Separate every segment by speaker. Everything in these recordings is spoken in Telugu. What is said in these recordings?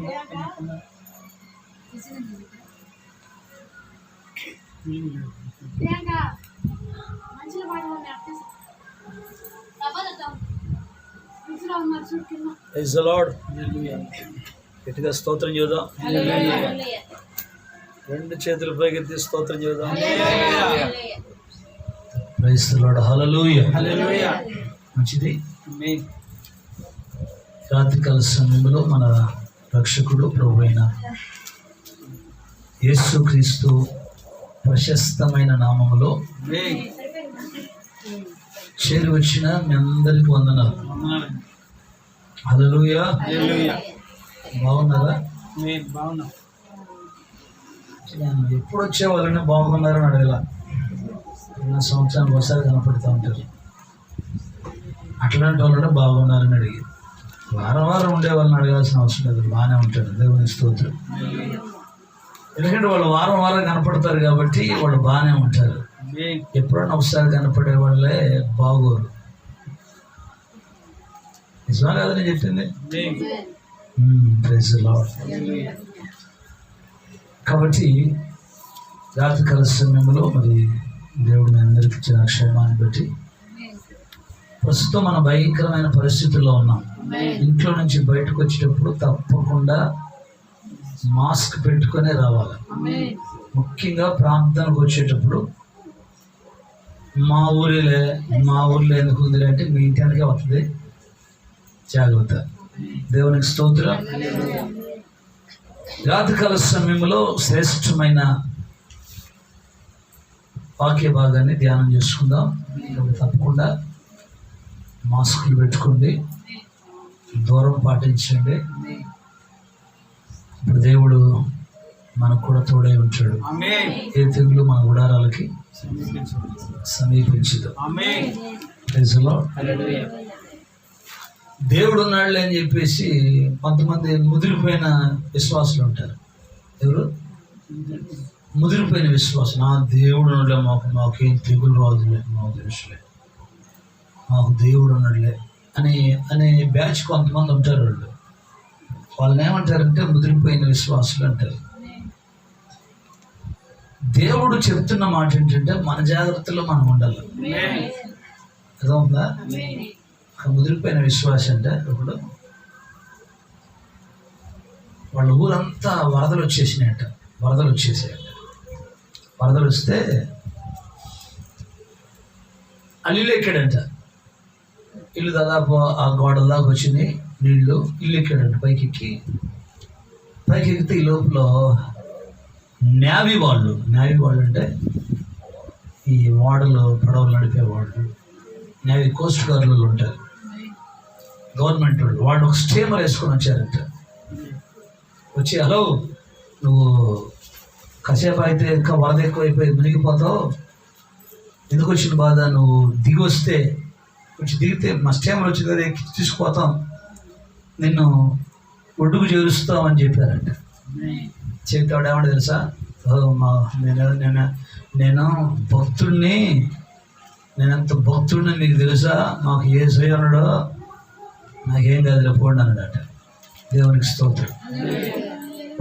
Speaker 1: Praise the Lord. గట్టిగా స్తోత్రం చేద్దాం. రెండు చేతులు పైకెత్తి స్తోత్రం చేద్దాం. Praise the lord. హల్లెలూయా. మంచిది. రాత్రికాల సమయంలో మన రక్షకుడు ప్రభు అయిన యేసుక్రీస్తు ప్రశస్తమైన నామములో చేరి వచ్చిన మీ అందరికి వందనాలు. హల్లెలూయా. బాగున్నారా? నేను ఎప్పుడు వచ్చే వాళ్ళని బాగున్నారని అడగల. నా సంవత్సరానికి ఒకసారి కనపడుతూ ఉంటారు. అట్లాంటి వాళ్ళని బాగున్నారని అడిగి వారం వారం ఉండే వాళ్ళని అడగాల్సిన అవసరం లేదు. బాగానే ఉంటారు. దేవుని స్తోత్రం. ఎందుకంటే వాళ్ళు వారం వారం కనపడతారు కాబట్టి వాళ్ళు బాగానే ఉంటారు. ఎప్పుడన్నా ఒకసారి కనపడే వాళ్ళే బాగోరు. నిజమా కాదు నేను చెప్పింది? Praise the Lord. కాబట్టి రాత్రికాల సమయంలో మరి దేవుడు మీ అందరికి ఇచ్చిన క్షేమాన్ని బట్టి ప్రస్తుతం మన భయంకరమైన పరిస్థితుల్లో ఉన్నాం. ఇంట్లో నుంచి బయటకు వచ్చేటప్పుడు తప్పకుండా మాస్క్ పెట్టుకునే రావాలి. ముఖ్యంగా ప్రాంతానికి వచ్చేటప్పుడు మా ఊర్లో ఎందుకు ఉంది అంటే మీ ఇంటికే వస్తుంది. జాగ్రత్త. దేవునికి స్తోత్రం. రాత్రికాల సమయంలో శ్రేష్టమైన వాక్య భాగాన్ని ధ్యానం చేసుకుందాం. తప్పకుండా మాస్కులు పెట్టుకోండి, దూరం పాటించండి. ఇప్పుడు దేవుడు మనకు కూడా తోడై ఉంటాడు. ఏ తెగులు మన గుడారాలకి సమీపించదు. దేవుడు ఉన్నాడు అని చెప్పేసి కొంతమంది ముదిరిపోయిన విశ్వాసులు ఉంటారు. ఎవరు ముదిరిపోయిన విశ్వాసం? నా దేవుడు ఉన్నాడులే, మాకేం తెగులు రాదులే, మాకు తెలుసులే, మాకు దేవుడు ఉన్నాడులే అనే బ్యాచ్ కొంతమంది ఉంటారు. వాళ్ళని ఏమంటారంటే ముదిరిపోయిన విశ్వాసులు అంటారు. దేవుడు చెప్తున్న మాట ఏంటంటే మన జాగ్రత్తలో మనం ఉండాలి. అర్థమవుతుందా? ముదిరిపోయిన విశ్వాసం అంటే ఇప్పుడు వాళ్ళ ఊరంతా వరదలు వచ్చేసాయంట. వరదలు వస్తే ఇల్లు ఎక్కాడంట. ఇల్లు దాదాపు ఆ గోడల దాకా వచ్చినాయి నీళ్ళు. ఇల్లు ఎక్కాడంట. పైకి ఎక్కితే ఈ లోపల నేవీ వాళ్ళు అంటే ఈ ఓడలు పడవలు నడిపే వాళ్ళు, నేవీ కోస్ట్ గార్డులు ఉంటారు, గవర్నమెంట్ వాళ్ళు ఒక స్టీమర్ వేసుకొని వచ్చారంట. వచ్చి, హలో నువ్వు కాసేపు అయితే ఇంకా వరద ఎక్కువైపోయి మునిగిపోతావు, ఎందుకు వచ్చిన బాధ, నువ్వు దిగి వస్తే కొంచెం దిగితే మా స్టీమర్ వచ్చి కదా ఎక్కి తీసుకుపోతాం, నిన్ను ఒడ్డుకు చేరుస్తామని చెప్పారంట. చెప్తాడు ఏమంటే తెలుసా, నేను భక్తుడిని, నేనంత భక్తుడిని మీకు తెలుసా, మాకు ఏ అన్నాడో నాకేం కాదులే పోండి అన్నాడట. దేవునికి స్తోత్రం.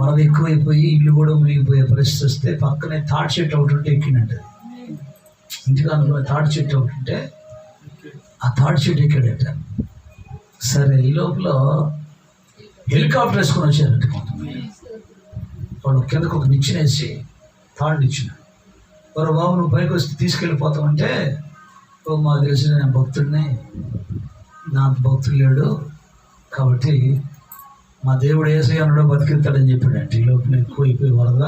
Speaker 1: వరద ఎక్కువైపోయి ఇల్లు కూడా మునిగిపోయే పరిస్థితి వస్తే పక్కనే తాటి చెట్టు ఒకటి ఉంటే ఎక్కినట్టు. ఇంటికాడ తాటి చెట్టు ఒకటి ఉంటే ఆ తాటి చెట్టు ఎక్కాడట. సరే, ఈ లోపల హెలికాప్టర్ వేసుకొని వచ్చారంట. వాళ్ళు కిందకు ఒక నిచ్చినేసి తాడు నిచ్చిన, ఎవరో బాబు నువ్వు పైకి వస్తే తీసుకెళ్ళిపోతామంటే, ఓ మాకు తెలిసిన నేను భక్తుడిని, నా భక్తుడు లేడు కాబట్టి మా దేవుడు యేసయ్య అన్నాడో బతికిస్తాడని చెప్పాడంటే. ఈ లోపల ఎక్కువైపోయి వరద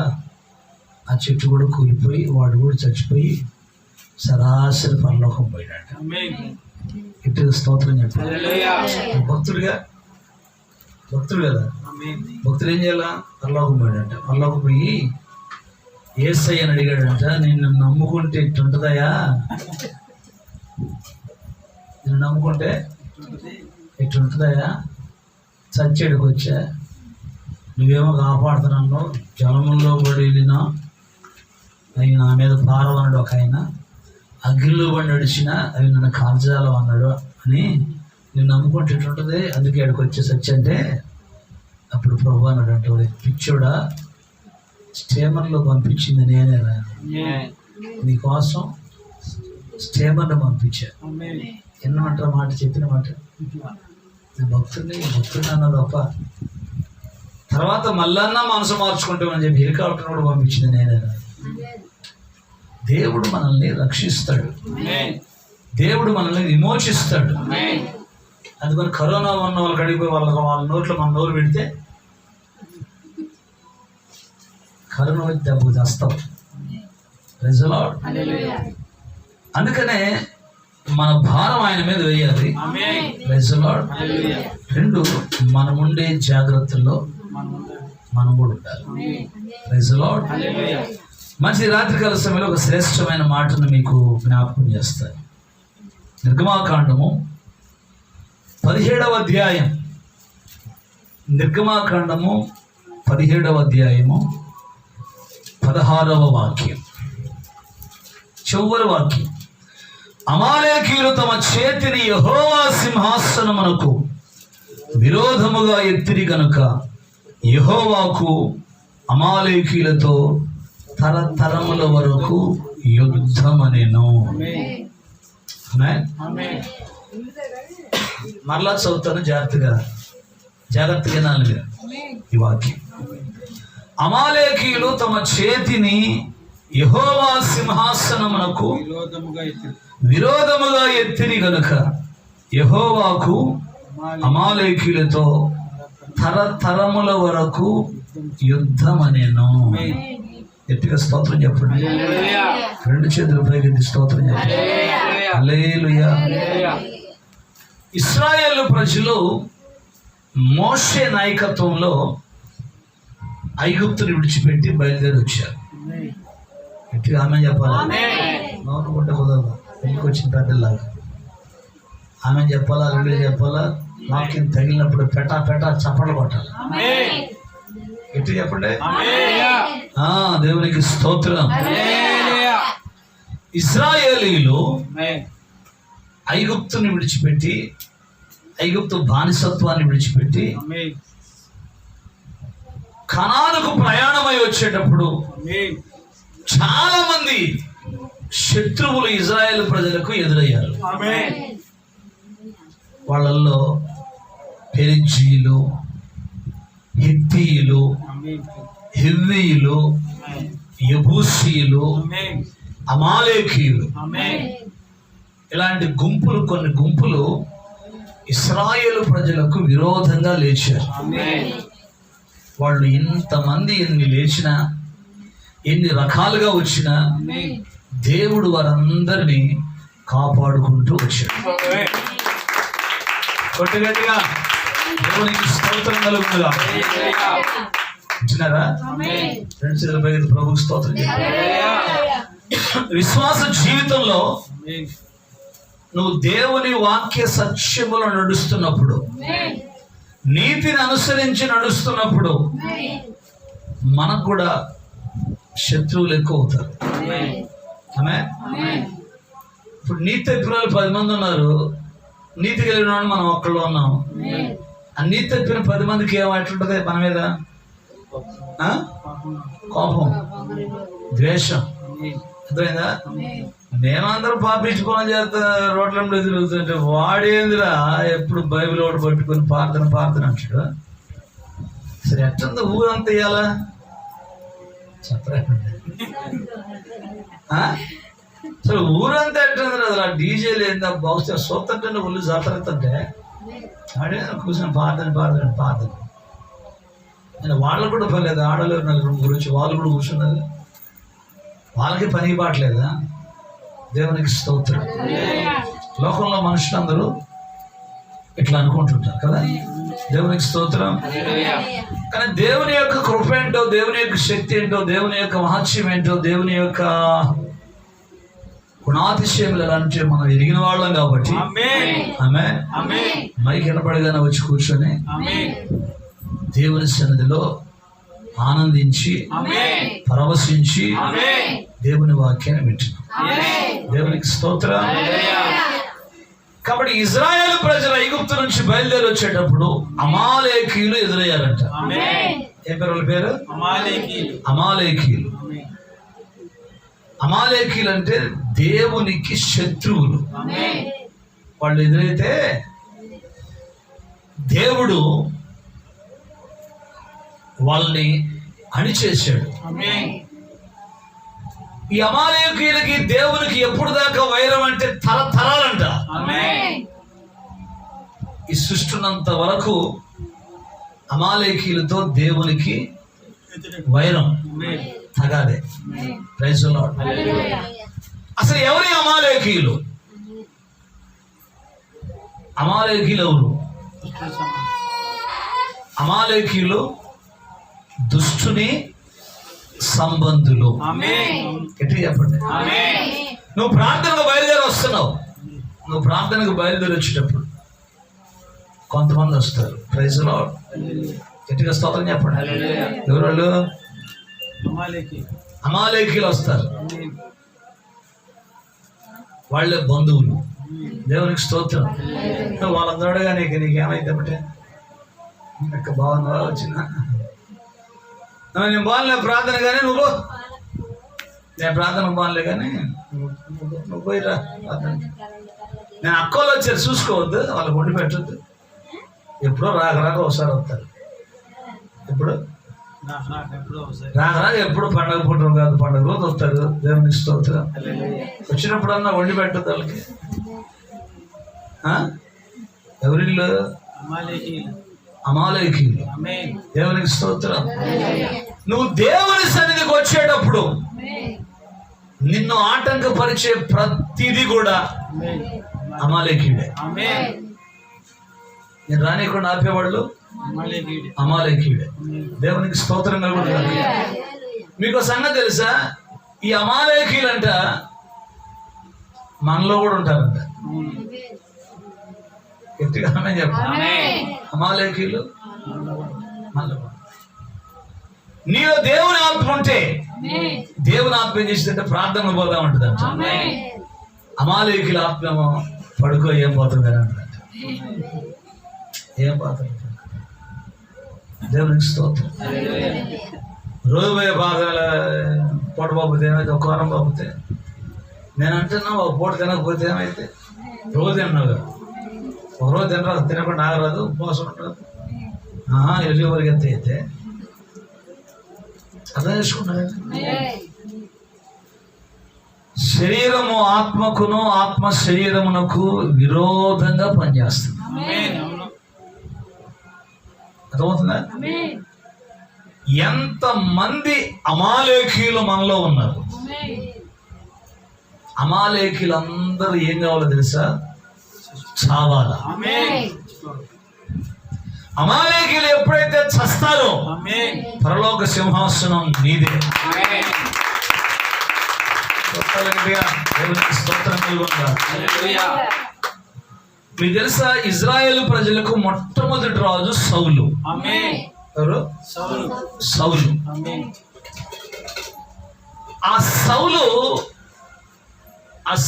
Speaker 1: ఆ చెట్టు కూడా కూలిపోయి వాడు కూడా చచ్చిపోయి సరాసరి పరలోకం పోయాడట. ఇటు స్తోత్రం చెప్పాడు. భక్తుడు కదా, భక్తుడు ఏం చేయాలా? పరలోకం పోయాడంట. పరలోకం పోయి యేసయ్య అని అడిగాడంట, నిన్ను నమ్ముకుంటే ఇట్టుంటుందయా, నిన్ను నమ్ముకుంటే ఇట్టుంటుందయా, చచ్చేడికి వచ్చా, నువ్వేమో కాపాడుతున్నాను, జలముల్లో పడి వెళ్ళినా అవి నా మీద పారవన్నాడు ఒక ఆయన, అగ్గిలో పడి నడిచినా అవి నన్ను కాల్చాలం అన్నాడు అని నేను నమ్ముకుంటే ఇట్లుంటుంది, అందుకే ఇక్కడికి వచ్చే సచ్చి అంటే అప్పుడు ప్రభు అన్నాడంటే, పిచ్చోడా, స్టేమర్లో పంపించింది నేనేరా, నీకోసం స్టేమర్ని పంపించా. ఎన్నమంటారు మాట, చెప్పిన మాట, నేను భక్తుడిని అన్నా తప్ప తర్వాత మళ్ళన్నా మనసు మార్చుకుంటామని చెప్పి హెలికాప్టర్ కూడా పంపించింది నేనేరా. దేవుడు మనల్ని రక్షిస్తాడు, దేవుడు మనల్ని విమోచిస్తాడు. అందుకని కరోనా ఉన్న వాళ్ళు కడిగిపోయి వాళ్ళ నోట్లో మన నోరు పెడితే కరోనా వచ్చి దెబ్బ చేస్తాం. అందుకనే మన భారం ఆయన మీద వేయాలి. రెండు, మనం ఉండే జాగ్రత్తల్లో మనం కూడా ఉండాలి. మంచి రాత్రికాల సమయంలో ఒక శ్రేష్టమైన మాటను మీకు జ్ఞాపకం చేస్తాను. నిర్గమాకాండము 17వ అధ్యాయం, నిర్గమాకాండము 17వ అధ్యాయము 16వ వాక్యం, చివరి వాక్యం. అమాలేకీయులు తమ చేతిని యెహోవా సింహాసనమునకు విరోధముగా ఎత్తిరి గనుక యెహోవాకు అమాలేకీయులతో తరతరముల వరకు యుద్ధమనెను. మరలా చదువుతాను, జాగ్రత్తగా నాలుగు ఈ వాక్యం. అమాలేకీయులు తమ చేతిని యెహోవా సింహాసనమునకు విరోధముగా ఎత్తిరి గనుక యెహోవాకు అమాలేకీయులతో తరతరముల వరకు యుద్ధమనెను. గట్టిగా స్తోత్రం చెప్పండి. రెండు చేతులు పైకెత్తి స్తోత్రం చెప్పండి. హల్లెలూయా. ఇశ్రాయేలు ప్రజలు మోషే నాయకత్వంలో ఐగుప్తుని విడిచిపెట్టి బయలుదేరి వచ్చారు. గట్టిగా ఆమె చెప్పాలా? నోరు కొట్టే కుదరదు, ఇంటికి వచ్చిన పెద్దలాగా ఆమె చెప్పాలా, రెండు చెప్పాలా. వాక్యం తగిలినప్పుడు పెట్టా చప్పట్లు కొట్టాలి. గట్టి చెప్పండి. దేవునికి స్తోత్రం. ఇశ్రాయేలీయులు ఐగుప్తుని విడిచిపెట్టి, ఐగుప్తు బానిసత్వాన్ని విడిచిపెట్టి కనానుకు ప్రయాణమై వచ్చేటప్పుడు చాలా మంది శత్రువులు ఇజ్రాయేల్ ప్రజలకు ఎదురయ్యారు. వాళ్ళల్లో పెరిజ్జీయులు, హిత్తీయులు, హివ్వీయులు, యెబూసీయులు, అమాలేకీయులు, ఇలాంటి గుంపులు, కొన్ని గుంపులు ఇశ్రాయేలు ప్రజలకు విరోధంగా లేచారు. వాళ్ళు ఇంతమంది ఎన్ని లేచినా, ఎన్ని రకాలుగా వచ్చినా దేవుడు వారందరినీ కాపాడుకుంటూ వచ్చాడు. కొట్టుగట్టిగా దేవునికి స్తోత్రం కలుగుతుందా? వింటున్నారా? రెండు చేతులపై ప్రభుకు స్తోత్రం. విశ్వాస జీవితంలో నువ్వు దేవుని వాక్య సత్యములో నడుస్తున్నప్పుడు, నీతిని అనుసరించి నడుస్తున్నప్పుడు మనకు కూడా శత్రువులు ఎక్కువ అవుతారు. ఇప్పుడు నీతి తప్పిన 10 మంది ఉన్నారు, నీతి కలిగిన వాడు మనం ఒక్కళ్ళు ఉన్నాం. ఆ నీతి తప్పిన 10 మందికి ఏమంటుంటది మన మీద? కోపం, ద్వేషం. అర్థమైందా? మేమందరం పాపించుకోవడం చేత రోడ్ల తిరుగుతుంటే వాడేందిరా ఎప్పుడు బైబిల్ ఒకటి పట్టుకొని ప్రార్థన అంటాడు. సరే, ఎట్టుందో ఊరంతా ఇయ్యాలా చెప్పండి. సరే, ఊరంతా ఎట్టుంది అసలు. ఆ డీజేలు ఏందా బహుశా సొత్తంటే ఒళ్ళు జాతరతుంటే ఆడే కూర్చొని ప్రార్థన. నేను వాళ్ళు కూడా పర్లేదు, ఆడలు 4 గురించి వాళ్ళు కూడా కూర్చున్నారు. వాళ్ళకి పని పాటలేదా? దేవునికి స్తోత్రం. లోకంలో మనుషులందరూ ఇట్లా అనుకుంటుంటారు కదా. దేవునికి స్తోత్రం. కానీ దేవుని యొక్క కృప ఏంటో, దేవుని యొక్క శక్తి ఏంటో, దేవుని యొక్క మహత్యం ఏంటో, దేవుని యొక్క గుణాతిశయములు ఎలా అంటే మనం ఎరిగిన వాళ్ళం కాబట్టి ఆమె మైకి వినపడగానే వచ్చి కూర్చొని దేవుని సన్నిధిలో ఆనందించి పరవశించి దేవుని వాక్యాన్ని వింటున్నాం. దేవునికి స్తోత్రం. కాబట్టి ఇజ్రాయేల్ ప్రజలు ఐగుప్తు నుంచి బయలుదేరి వచ్చేటప్పుడు అమాలేకీయులు ఎదురయ్యారంట. ఏ పేరు వాళ్ళ పేరు? అమాలేకీయులు. అమాలేకీయులు అంటే దేవునికి శత్రువులు. వాళ్ళు ఎదురైతే దేవుడు వాళ్ళని అణిచేశాడు. ఈ అమాలేకీయులకి దేవునికి ఎప్పుడు దాకా వైరం అంటే తరతరాలంట. ఈ సృష్టినంత వరకు అమాలేకీయులతో దేవునికి వైరం, తగాదే. Praise the lord. అసలు ఎవరి అమాలేకీయులు? అమాలేకీయులు ఎవరు? అమాలేకీయులు దుష్టుని సంబంధులు. ఎట్లా చెప్పండి? నువ్వు ప్రార్థనకు బయలుదేరి వస్తున్నావు. నువ్వు ప్రార్థనకు బయలుదేరి వచ్చేటప్పుడు కొంతమంది వస్తారు. Praise the Lord. గట్టిగా స్తోత్రం చెప్పండి. ఎవరు వాళ్ళు? అమాలేకీయులు వస్తారు. వాళ్ళే బంధువులు. దేవునికి స్తోత్రం. వాళ్ళందరూగా నీకేమైతే బట్టే బాగున్నా వచ్చిన నేను బాగాలే ప్రార్థన కానీ నువ్వు, నేను ప్రార్థన బాగాలే కానీ నువ్వు పోయిరా ప్రార్థన. నేను అక్కోళ్ళు వచ్చారు, చూసుకోవద్దు, వాళ్ళకి వండి పెట్టద్దు. ఎప్పుడో రాక ఒకసారి వస్తారు. ఎప్పుడు రాక ఎప్పుడు పండగ పుట్టడం కాదు, పండగ రోజు వస్తారు. దేవునికి స్తోత్రం. వచ్చినప్పుడన్నా వండి పెట్టద్దు వాళ్ళకి. ఎవరిల్లు? అమాలేకీయులు. దేవునికి స్తోత్రం. నువ్వు దేవుని సన్నిధికి వచ్చేటప్పుడు నిన్ను ఆటంకపరిచే ప్రతిదీ కూడా అమాలేకీయుడే. నేను రానికుండా ఆపేవాళ్ళు అమాలేకీయుడే. దేవునికి స్తోత్రం కలుగుతుంది. మీకు సంగతి తెలుసా? ఈ అమాలేకీయులంట మనలో కూడా ఉంటారంట. గట్టిగా చెప్పండి. అమాలేకీయులు మనలో. నీలో దేవుని ఆత్మ ఉంటే, దేవుని ఆత్మ ఏం చేసిందంటే ప్రార్థన పోదా ఉంటుందంట. అమాలేకీయుల ఆత్మ పడుకో ఏం పోతుంది అని అంటుందంట. ఏం పోతుంది? దేవునికి స్తోత్రం. రోజు పోయే బాధల పూట బాబుతే ఏమైతే, ఒక వారం బాబుతే నేను అంటున్నా. ఒక పూట తినకపోతే ఏమైతే? రోజు తిన్నావు. ఒకరోజు తినరాదు, తినకుండా ఆగరాదు, ఉపవాసం ఉండదు. ఎల్లి వరకు ఎంత అయితే అర్థం చేసుకున్నాడు. శరీరము ఆత్మకును, ఆత్మ శరీరమునకు విరోధంగా పనిచేస్తుంది. అర్థమవుతుందా? ఎంతమంది అమాలేకీయులు మనలో ఉన్నారు. అమాలేకీయులందరూ ఏం కావాలో తెలుసా? చావాలా. అమాలేకీయులు ఎప్పుడైతే చస్తారో పరలోక సింహాసనం నీదే. మీకు తెలుసా? ఇజ్రాయేల్ ప్రజలకు మొట్టమొదటి రాజు సౌలు. ఎవరు? సౌలు. ఆ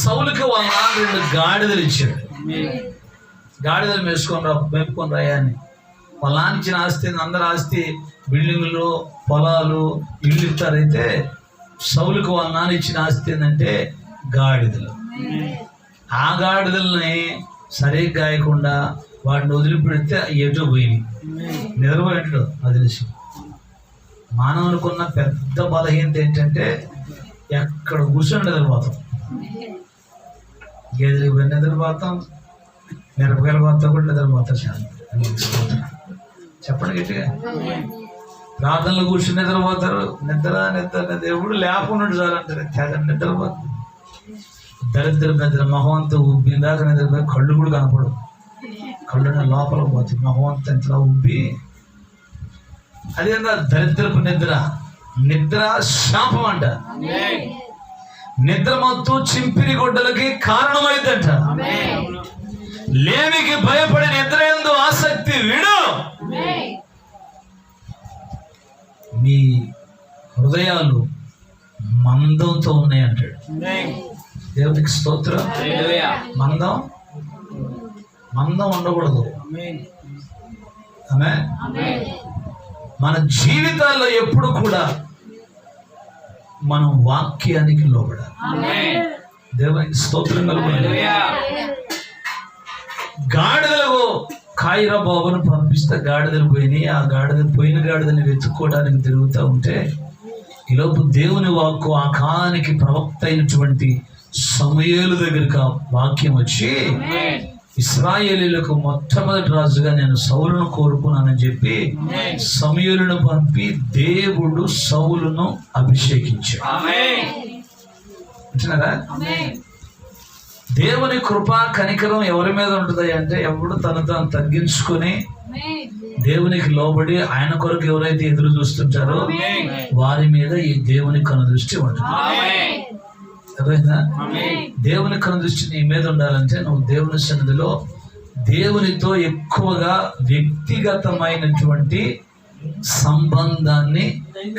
Speaker 1: సౌలుకి వాళ్ళ నాన్న 2 గాడిదలు ఇచ్చాడు. గాడిదలు మేపుకొని రాయని. వాళ్ళ నాన్న ఇచ్చిన ఆస్తి, అందరు ఆస్తి, బిల్డింగులు, పొలాలు, ఇల్లు ఇస్తారైతే సౌలుకి వాళ్ళ నాన్న ఇచ్చిన ఆస్తి ఏంటంటే గాడిదలు. ఆ గాడిదల్ని సరిగ్గా గాయకుండా వాటిని వదిలిపెడితే ఎటో పోయి నిద్రపోయేటో. అది తెలిసి మానవునికున్న పెద్ద బలహీనత ఏంటంటే ఎక్కడ కూర్చొని నిద్రపోతాం. గేదెలకు పోయి నిద్రపోతాం, మిరపకాయల పోతా కూడా నిద్రపోతాం. చెప్పండి గట్టిగా. ప్రార్థనలు కూర్చొని నిద్రపోతారు. నిద్ర ఎప్పుడు లేకుండా చాలంటారు. తెగ నిద్రపోతారు. దరిద్ర మొహం అంతా ఉబ్బిందాక నిద్రపోయి కళ్ళు కూడా కనపడవు. కళ్ళు లోపల పోతాయి. మొహం అంతా ఇంతలా ఉబ్బి. అదేందా దరిద్రపు నిద్ర శాపం అంట. నిద్ర మొత్తం చింపిరి గుడ్డలకి కారణమైందంట. లేమికి భయపడి నిద్ర యందు ఆసక్తి విడు. మీ హృదయాలు మందంతో ఉన్నాయి అంటాడు. దేవునికి స్తోత్రం. మందం మందం ఉండకూడదు. ఆమె మన జీవితాల్లో ఎప్పుడు కూడా మనం వాక్యానికి లోబడాలి. దేవునికి స్తోత్రం కలుగుతుంది. గాడిదలకు కాయిరా బాబును పంపిస్తే గాడిదలు పోయినాయి. ఆ పోయిన గాడిదని వెతుక్కోవడానికి తిరుగుతూ ఉంటే ఈలోపు దేవుని వాక్కు ఆ కాలానికి ప్రవక్త అయినటువంటి సమూయేలు దగ్గరికి ఆ వాక్యం వచ్చి, ఇశ్రాయేలీయులకు మొట్టమొదటి రాజుగా నేను సౌలును కోరుకున్నానని చెప్పి సమూయేలును పంపి దేవుడు సౌలును అభిషేకించాడు. అంటున్నారా? దేవుని కృప కనికరం ఎవరి మీద ఉంటుంది అంటే, ఎవడు తను తాను తగ్గించుకొని దేవునికి లోబడి ఆయన కొరకు ఎవరైతే ఎదురు చూస్తుంటారో వారి మీద ఈ దేవుని కనుదృష్టి ఉంటుంది. అర్థమైందా? దేవుని కనుదృష్టి నీ మీద ఉండాలంటే నువ్వు దేవుని సన్నిధిలో దేవునితో ఎక్కువగా వ్యక్తిగతమైనటువంటి సంబంధాన్ని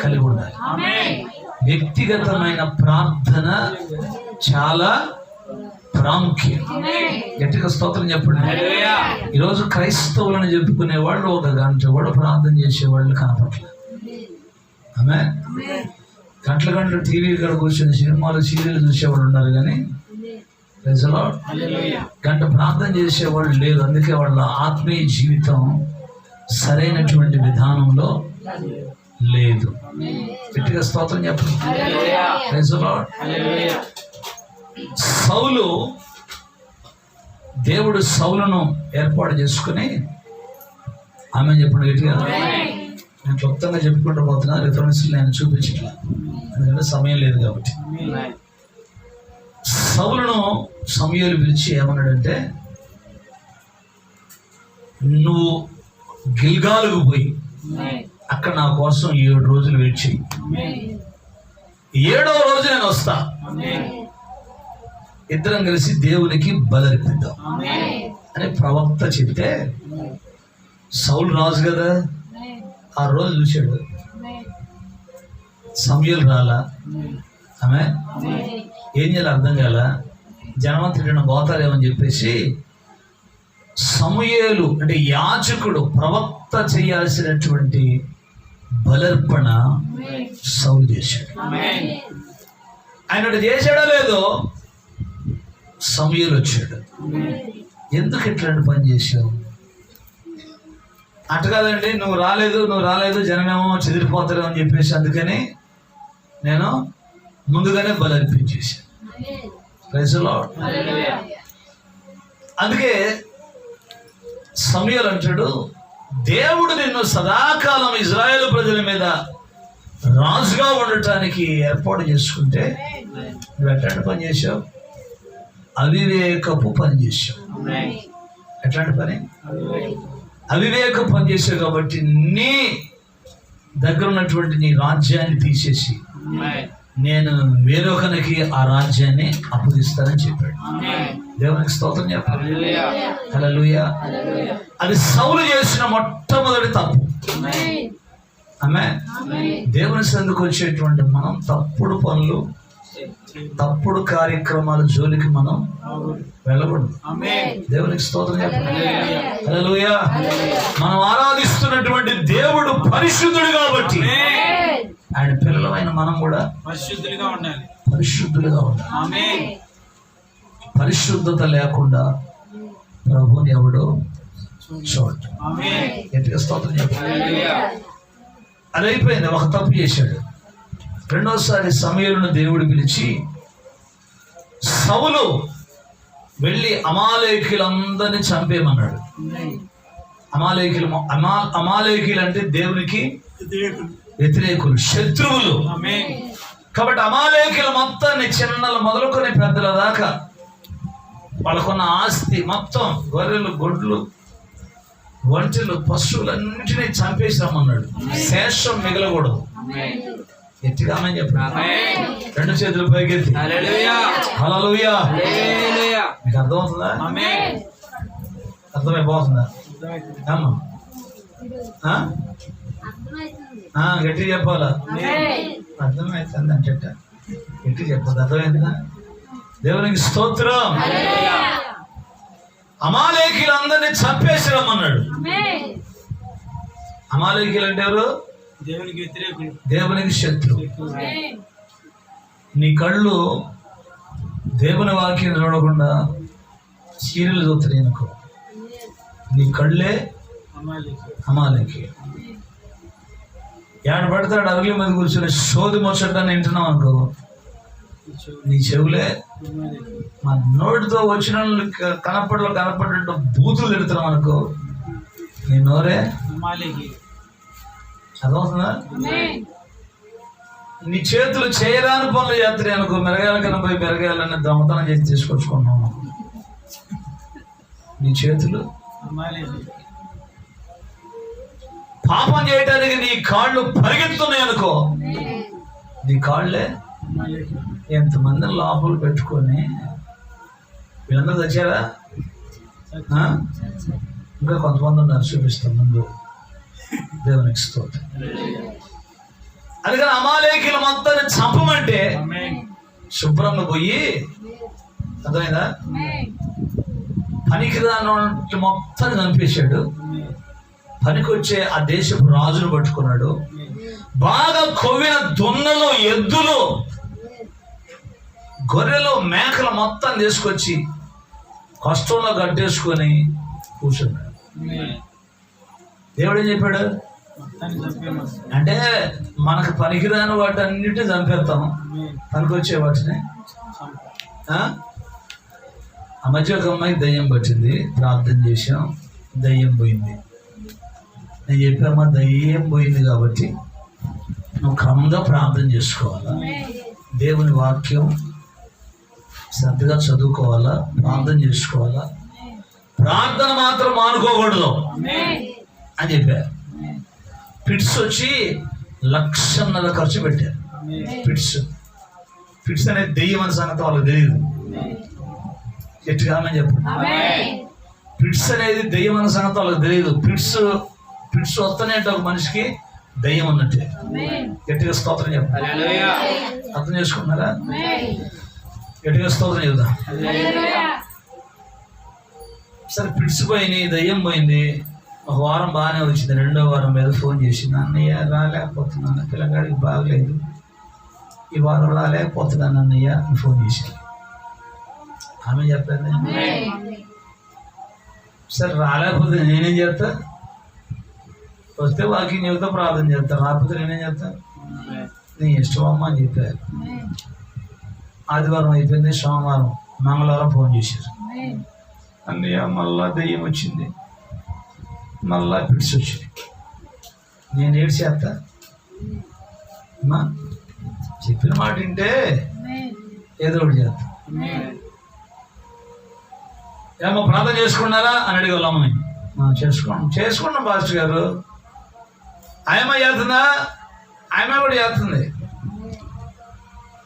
Speaker 1: కలిగి ఉండాలి. వ్యక్తిగతమైన ప్రార్థన చాలా ప్రాముఖ్యం. గట్టిగా స్తోత్రం చెప్పండి. ఈరోజు క్రైస్తవులను చెప్పుకునే వాళ్ళు ఒక గంట కూడా ప్రార్థన చేసేవాళ్ళు కనపట్లేదు. ఆమె గంటలు టీవీ కాడ కూర్చొని సినిమాలు సీరియల్ చూసేవాళ్ళు ఉన్నారు, కానీ ప్రజలో గంట ప్రార్థన చేసేవాళ్ళు లేరు. అందుకే వాళ్ళ ఆత్మీయ జీవితం సరైనటువంటి విధానంలో లేదు. గట్టిగా స్తోత్రం చెప్పండి. ప్రజలో దేవుడు సౌలును ఏర్పాటు చేసుకుని, ఆమె చెప్పండి గట్టిగా. నేను క్లుప్తంగా చెప్పుకుంటూ పోతున్నా, రిఫరెన్స్ నేను చూపించట్లా ఎందుకంటే సమయం లేదు కాబట్టి. సౌలును సమూయేలు పిలిచి ఏమన్నాడంటే, నువ్వు గిల్గాలుకు పోయి అక్కడ నా కోసం 7 రోజులు వెయిట్ చెయ్యి, 7వ రోజు నేను వస్తా, ఇద్దరం కలిసి దేవునికి బలర్పిద్దాం అని ప్రవక్త చెప్తే, సౌలు రాజు కదా ఆ రోజు చూశాడు, సమూయేలు రాలా. ఆమె ఏం చేయాలి అర్థం కాల, జనమంతుడిని పోతారేమని చెప్పేసి సమూయేలు అంటే యాజకుడు ప్రవక్త చేయాల్సినటువంటి బలర్పణ సౌలు చేశాడు. ఆయన చేశాడో లేదో సమూయేలు వచ్చాడు. ఎందుకు ఇట్లాంటి పని చేశావు? అటు కాదండి, నువ్వు రాలేదు జనమేమో చెదిరిపోతారు అని చెప్పేసి అందుకని నేను ముందుగానే బలర్పించేశాను. Praise the Lord. అందుకే సమూయేలు అంటాడు, దేవుడు నిన్ను సదాకాలం ఇజ్రాయేలు ప్రజల మీద రాజుగా ఉండటానికి ఏర్పాటు చేసుకుంటే నువ్వు ఎట్లాంటి పని చేశావు? అవివేకపు పని చేశావు. ఎట్లాంటి పని? అవివేక పని చేశావు. కాబట్టి నీ దగ్గర ఉన్నటువంటి నీ రాజ్యాన్ని తీసేసి నేను వేరొకరికి ఆ రాజ్యాన్ని అప్పగిస్తానని చెప్పాడు. దేవునికి స్తోత్రం చెప్పాలి. హల్లెలూయా. అది సౌలు చేసిన మొట్టమొదటి తప్పు. ఆమె దేవుని సన్నిధికి వచ్చేటువంటి మనం తప్పుడు పనులు, తప్పుడు కార్యక్రమాల జోలికి మనం వెళ్ళకూడదు. దేవునికి స్తోత్రం చెప్పండి. హల్లెలూయా. మనం ఆరాధిస్తున్నటువంటి దేవుడు పరిశుద్ధుడు కాబట్టి ఆయన పిల్లలమైన మనం కూడా పరిశుద్ధులుగా ఉండాలి. పరిశుద్ధత లేకుండా ప్రభువుని ఎవడు చూడటం. గట్టిగా స్తోత్రం చెప్పండి. అది అయిపోయింది, ఒక తప్పు చేశాడు. రెండోసారి సమూయేలును దేవుడు పిలిచి, సౌలు వెళ్ళి అమాలేకీయులందరినీ చంపేయమన్నాడు. అమాలేకీయులు అంటే దేవునికి వ్యతిరేకులు, శత్రువులు. కాబట్టి అమాలేకీయుల మొత్తాన్ని చిన్నలు మొదలుకొని పెద్దల దాకా వాళ్ళకున్న ఆస్తి మొత్తం, గొర్రెలు, గొడ్లు, ఒంటెలు, పశువులన్నింటినీ చంపేసామన్నాడు. శేషం మిగలకూడదు. ఎట్టిగా ఆమేన్ చెప్పండి. 2 చేతులు పైకెత్తి హల్లెలూయా. మీకు అర్థమవుతుందా? అర్థమైపోతుందా? గట్టిగా చెప్పాలా? అర్థమవుతుంది అంటే గట్టి చెప్పదు. అర్థమైందా? దేవునికి స్తోత్రం. అమాలేకీలందరినీ చంపేసి రమ్మన్నాడు. అమాలేకీలు అంటే ఎవరు?
Speaker 2: దేవునికి వ్యతిరేకులు,
Speaker 1: దేవునికి శత్రువు. నీ కళ్ళు దేవుని వాక్యం చూడకుండా సీరియల్ చూస్తున్నాయి అనుకో, నీ కళ్ళే అమాలేకి. ఏడ పడతాడు అరుగుల మీద కూర్చొని సోది ముచ్చటాన్ని వింటున్నావు అనుకో, నీ చెవులే మా నోటితో వచ్చిన కనపడినట్టు బూతులు తిడుతున్నాం అనుకో, నీ నోరే అదవుతుందా? నీ చేతులు చేయరాని పనులు చేస్తాయి అనుకో, మెరగాయల కన్నా పోయి మెరగాయలన్నీ దొంగతనం చేసి తీసుకొచ్చుకున్నాము. నీ చేతులు పాపం చేయడానికి నీ కాళ్ళు పరిగెత్తున్నాయి అనుకో, నీ కాళ్ళే ఎంతమందిని లోపల పెట్టుకొని వీళ్ళందరూ తెచ్చారా? ఇంకా కొంతమంది ఉన్నారు, చూపిస్తాం ముందు. దేవునికి స్తోత్రం. అందుకని అమాలేకీల మొత్తాన్ని చంపమంటే శుభ్రంగా పోయి, అర్థమైందా, పనికిరాని మొత్తాన్ని చంపేశాడు. పనికొచ్చే ఆ దేశపు రాజును పట్టుకున్నాడు. బాగా కొవ్విన దున్నలు, ఎద్దులు, గొర్రెలు, మేకలు మొత్తం తీసుకొచ్చి కష్టంలో కట్టేసుకొని కూర్చున్నాడు. దేవుడు ఏం చెప్పాడు అంటే, మనకు పనికిరాని వాటి అన్నిటిని చంపేస్తాం, పనికొచ్చే వాటిని. ఆ మధ్య ఒక అమ్మాయికి దయ్యం పట్టింది, ప్రార్థన చేసాం, దయ్యం పోయింది. నేను చెప్పామా, దయ్యం పోయింది కాబట్టి నువ్వు క్రమంగా ప్రార్థన చేసుకోవాలా, దేవుని వాక్యం శ్రద్ధగా చదువుకోవాలా, ప్రార్థన చేసుకోవాలా, ప్రార్థన మాత్రం మానుకోకూడదు అని చెప్పారు. పిట్స్ వచ్చి 1,00,000 ఖర్చు పెట్టారు. పిట్స్ అనేది దెయ్యం అనే సంగతి వాళ్ళకి తెలియదు. గట్టిగా అని చెప్పండి. పిట్స్ అనేది దెయ్యం అనే సంగతి వాళ్ళకి తెలియదు. పిట్స్ వస్తేనే ఒక మనిషికి దయ్యం అన్నట్టే. గట్టిగా స్తోత్రం చెప్పండి. అర్థం చేసుకున్నారా? గట్టిగా స్తోత్రం చెబుదా. సరే, పిట్స్ పోయినాయి, దయ్యం పోయింది. ఒక వారం బాగానే వచ్చింది. 2వ వారం మీద ఫోన్ చేసింది, అన్నయ్య రాలేకపోతున్నాను, పిల్లగాడికి బాగలేదు, ఈ వారం రాలేకపోతున్నాను అన్నయ్య అని ఫోన్ చేసింది. ఆమె చెప్పలేదు. సరే, రాలేకపోతే నేనేం చేస్తా? వస్తే వాకింగ్ చెబుతా, ప్రార్థన చేస్తా, రాకపోతే నేనేం చేస్తా? నీ ఇష్టం అమ్మ అని చెప్పారు. ఆదివారం అయిపోయింది, సోమవారం, మంగళవారం ఫోన్ చేశారు, అన్నయ్య మళ్ళా దయ్యం వచ్చింది, మళ్ళా పిట్స్ వచ్చింది. నేను ఏడు చేస్తా అమ్మా, చెప్పిన మాట వింటే ఏదో ఒకటి చేస్తా. ఏమో ప్రార్థన చేసుకున్నారా అని అడిగేవాళ్ళమ్మని. చేసుకున్నాం పాస్టర్ గారు. ఆయమ్మ చేస్తుందా? ఆయమ్మ కూడా చేస్తుంది.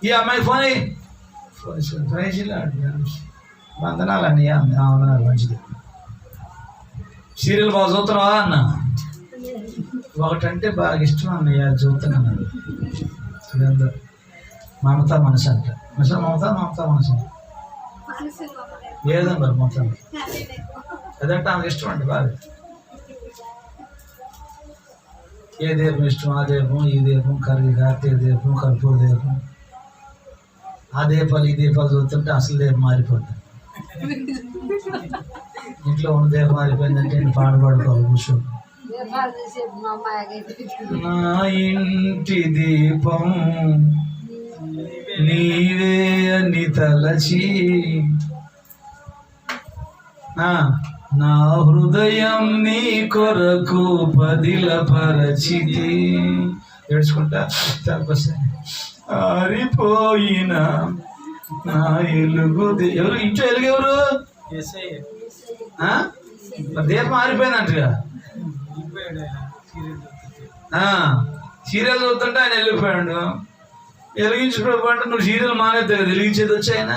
Speaker 1: ఈ అమ్మాయి ఫోన్ వందనాలు అన్నయ్య, వందనాలు, మంచిది. సీరియల్ బాగా చూస్తున్నావా అన్న? ఒకటంటే బాగా ఇష్టం అన్నయ్య, చూస్తున్నాను. మమతా మనసు అంట. మమతా మనసు ఏదో మరి మొత్తం అదంటే ఆమెకు ఇష్టం అండి బాగా. ఏ దీపం ఇష్టం? ఆ దీపం, ఈ దీపం, కార్తీక దీపం, కర్పూర దీపం, ఆ దీపాలు ఈ దీపాలు చూస్తుంటే అసలు దీపం మారిపోతుంది. ఇంట్లో ఉన్న దీపం మారిపోయిందంటే నేను పాడుకోవాలి కూర్చోండి. నా ఇంటి దీపం నీవే అని తలచి, నా హృదయం నీ కొరకు పదిలపరచితి. ఏడ్చుకుంటా ఆరిపోయిన నా ఎలుగు. ఎవరు ఇంట్లో ఎలుగు? ఎవరు? దీపం ఆరిపోయిందంటగా. సీరియల్ చూస్తుంటే ఆయన వెళ్ళిపోయాడు. వెలిగించుకోకపోతే నువ్వు సీరియల్ మానేద్దా, వెలిగించేది వచ్చి ఆయన.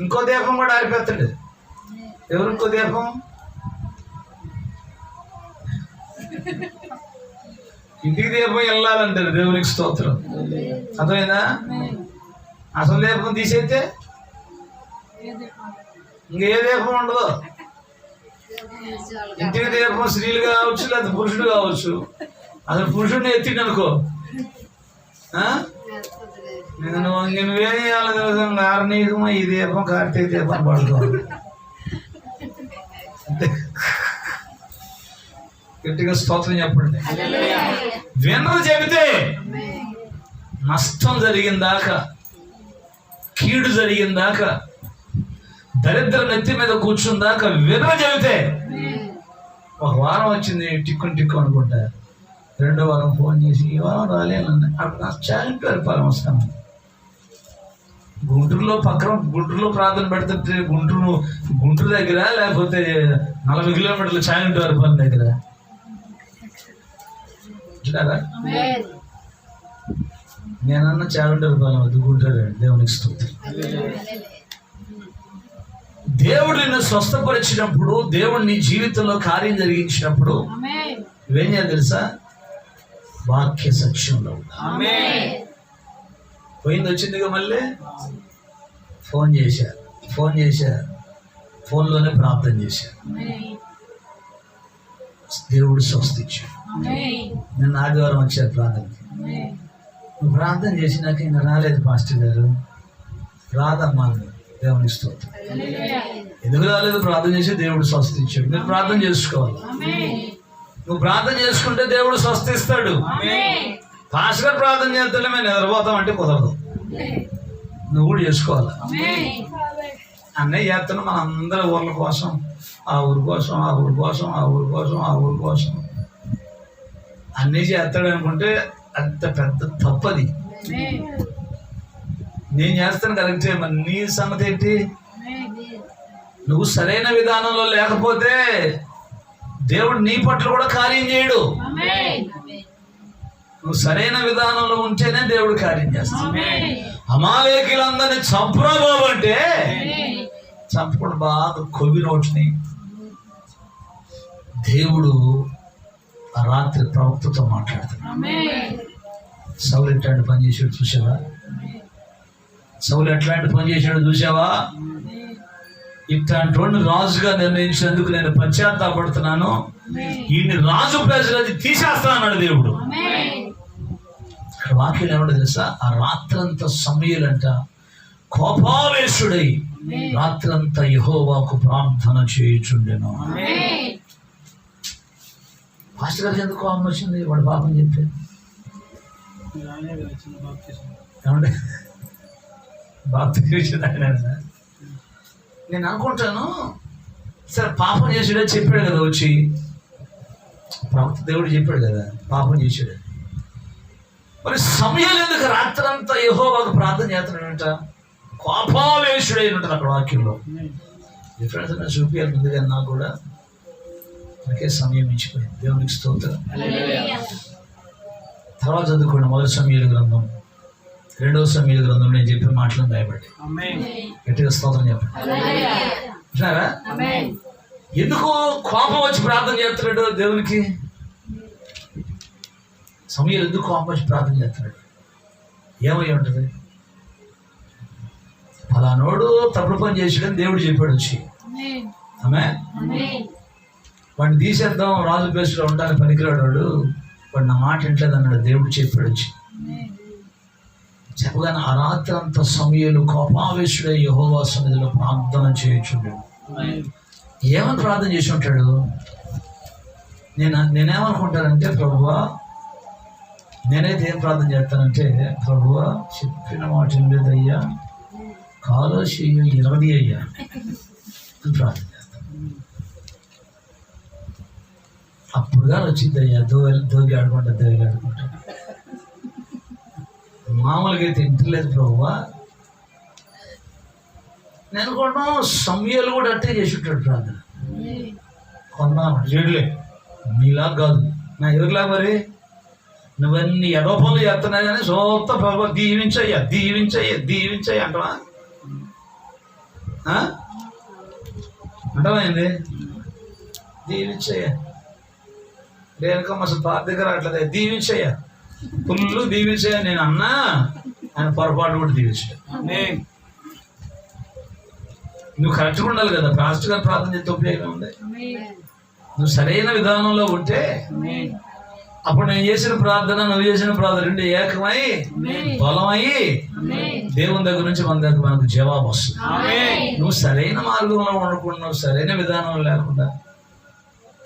Speaker 1: ఇంకో దీపం కూడా ఆరిపోతాడు. ఎవరు ఇంకో దీపం? ఇంటికి దీపం వెళ్ళాలంటారు. దేవునికి స్తోత్రం. అర్థమైందా? అసలు దీపం తీసేస్తే ఇంకే దీపం ఉండదు. ఇంటికి దీపం స్త్రీలు కావచ్చు లేదా పురుషుడు కావచ్చు. అసలు పురుషుడిని ఎత్తిండు అనుకో, నువ్వేం చేయాలి తెలుసు, ఆరణీకమా ఈ దీపం కార్తీక దీపం పడుకోవాలి. గట్టిగా స్తోత్రం చెప్పండి. వినరు చెబితే నష్టం జరిగిందాకా, కీడు జరిగిందాకా, దరిద్ర నెత్తి మీద కూర్చుందాకా వినరు చెబితే, ఒక వారం వచ్చింది టిక్కు అనుకుంటా, రెండో వారం ఫోన్ చేసి ఈ వారం రాలేనన్నా అప్పుడు నాకు చాలా పరిపాలన వస్తాను. గుంటూరులో ప్రార్థన పెడుతుంటే గుంటూరు దగ్గర లేకపోతే 40 కిలోమీటర్ల చాయంటి పరిపాలన దగ్గర నేనన్న చావంటి పరిపాలన వద్దు, గుంటూరు దేవునికి స్తుతి. దేవుడు నిన్ను స్వస్థపరిచినప్పుడు, దేవుడు నీ జీవితంలో కార్యం జరిగించినప్పుడు నువ్వేం చేయాలి తెలుసా? వాక్య సత్యంలో పోయింది వచ్చిందిగా, మళ్ళీ ఫోన్ చేశారు, ఫోన్లోనే ప్రార్థన చేశారు, దేవుడు స్వస్థించాడు. నిన్న ఆదివారం వచ్చారు ప్రార్థనకి. నువ్వు ప్రార్థన చేసినాక ఇంకా రాలేదు పాస్టర్ గారు, రాదమ్మా, దేవునికి స్తోత్రం. ఎందుకు రాలేదు? ప్రార్థన చేసి దేవుడు స్వస్థించాడు. మీరు ప్రార్థన చేసుకోవాలి. నువ్వు ప్రార్థన చేసుకుంటే దేవుడు స్వస్థిస్తాడు. పాస్టర్ గారు ప్రార్థన చేస్తుంటే మేము నిద్రపోతాం అంటే కుదరదు, నువ్వు కూడా చేసుకోవాలి. అన్నయ్య చేస్తాను మన అందరి ఊర్ల కోసం, ఆ ఊరి కోసం, ఆ ఊరి కోసం, ఆ ఊరి కోసం, ఆ ఊరి కోసం అన్నీ చేస్తాడు అనుకుంటే అంత పెద్ద తప్పది. నేను చేస్తాను కరెక్టే, మరి నీ సంగతి ఏంటి? నువ్వు సరైన విధానంలో లేకపోతే దేవుడు నీ పట్ల కూడా కార్యం చేయడు. నువ్వు సరైన విధానంలో ఉంటేనే దేవుడు కార్యం చేస్తాడు. అమాలేకీలందరినీ చంపురా బాబు అంటే చంపకుండా బాగా కొవ్వి నోటిని దేవుడు ఆ రాత్రి ప్రవక్తతో మాట్లాడుతున్నాడు. సౌలు ఎట్లాంటి పని చేశాడు చూసావా? సౌలు ఎట్లాంటి పని చేశాడు చూసావా? ఇట్లాంటి వాడిని రాజుగా నిర్ణయించినందుకు నేను పశ్చాత్తాపడుతున్నాను, ఈయన్ని రాజు ప్రజలు తీసేస్తానన్నాడు దేవుడు. వాక్యం ఏమన్నా తెలుసా? ఆ రాత్రంతా సమయలంట కోపావేశుడై రాత్రంతా యెహోవాకు ప్రార్థన చేయుచుండెను. పాస్టర్ గారికి ఎందుకు కోపం వచ్చింది? వాడు పాపం చెప్పి ఏమంటే బాప్తిజం ఆయన. నేను అనుకుంటాను సరే పాపం చేసాడే చెప్పాడు కదా, వచ్చి ప్రవక్త దేవుడు చెప్పాడు కదా పాపం చేసాడు. మరి సమయాలు ఎందుకు రాత్రంతా యెహోవాకు ప్రార్థన చేస్తున్నాడంట? కోపావేశుడై ఉంటుంది అక్కడ వాక్యంలో. డిఫరెన్స్ నేను చూపించాలి ముందుగా, నాకు కూడా నాకే సమయం ఇచ్చిపోయింది. దేవునికి స్తోత్రం. తర్వాత చదువుకోండి మొదటి సమూయేలు గ్రంథం, 2వ సమూయేలు గ్రంథం నేను చెప్పే మాటలను భయపడి గట్టిగా స్తోత్రం చెప్పండి. ఎందుకు కోపం వచ్చి ప్రార్థన చేస్తున్నాడు దేవునికి? సమూయేలు ఎందుకు కోపం వచ్చి ప్రార్థన చేస్తున్నాడు? ఏమై ఉంటుంది? ఫలానోడు తప్పుడు పని చేసాడని దేవుడు చెప్పాడు వచ్చి. వాడిని తీసేద్దాం, రాజు ప్లేస్లో ఉండడానికి పనికిరాడు వాడు, వాడు నా మాట వింటలేదు అన్నాడు దేవుడు చెప్పాడు వచ్చి. చెప్పగానే ఆ రాత్రి అంతా సమూయేలు కోపావేశుడై యెహోవా సన్నిధిలో ప్రార్థన చేయుచుండాడు. ఏమని ప్రార్థన చేసి ఉంటాడు? నేనేమనుకుంటానంటే, ప్రభువా, నేనైతే ఏం ప్రార్థన చేస్తానంటే, ప్రభువా చెప్పిన మాట లేదయ్యా, కాలో చెయ్యి 20 అయ్యా అని ప్రార్థన చేస్తాను. అప్పుడుగా వచ్చింది అయ్యా, దోగి ఆడుకుంటా. మామూలుగా అయితే ఇంటలేదు ప్రభువా. నేను కూడా సమూయేలు కూడా అట్టే చేసి ఉంటాడు ప్రార్థన. కొన్నాను చేయలే, నీలా కాదు, నా ఎవరిలా మరి నువ్వన్నీ ఎడో పనులు చేస్తున్నా కానీ సొంత ప్రభు దీవించయ్యా అంటవా? అంటమైంది దీవించయ్యా. రేణుకమ్మ అసలు పాత దగ్గర అట్లా దీవించయ్యా, ఫుల్లు దీవించయ్యా నేను అన్నా, ఆయన పొరపాటు కూడా దీవించాడు. నువ్వు కరెక్ట్గా ఉండాలి కదా. పాస్టర్ గారు ప్రార్థన చేస్తే ఉపయోగం ఉంది. నువ్వు సరైన విధానంలో ఉంటే అప్పుడు నేను చేసిన ప్రార్థన నువ్వు చేసిన ప్రార్థన రెండు ఏకమై బలమై దేవుని దగ్గర నుంచి మన దగ్గర మనకు జవాబు వస్తుంది. నువ్వు సరైన మార్గంలో ఉండకుండా నువ్వు సరైన విధానం లేకుండా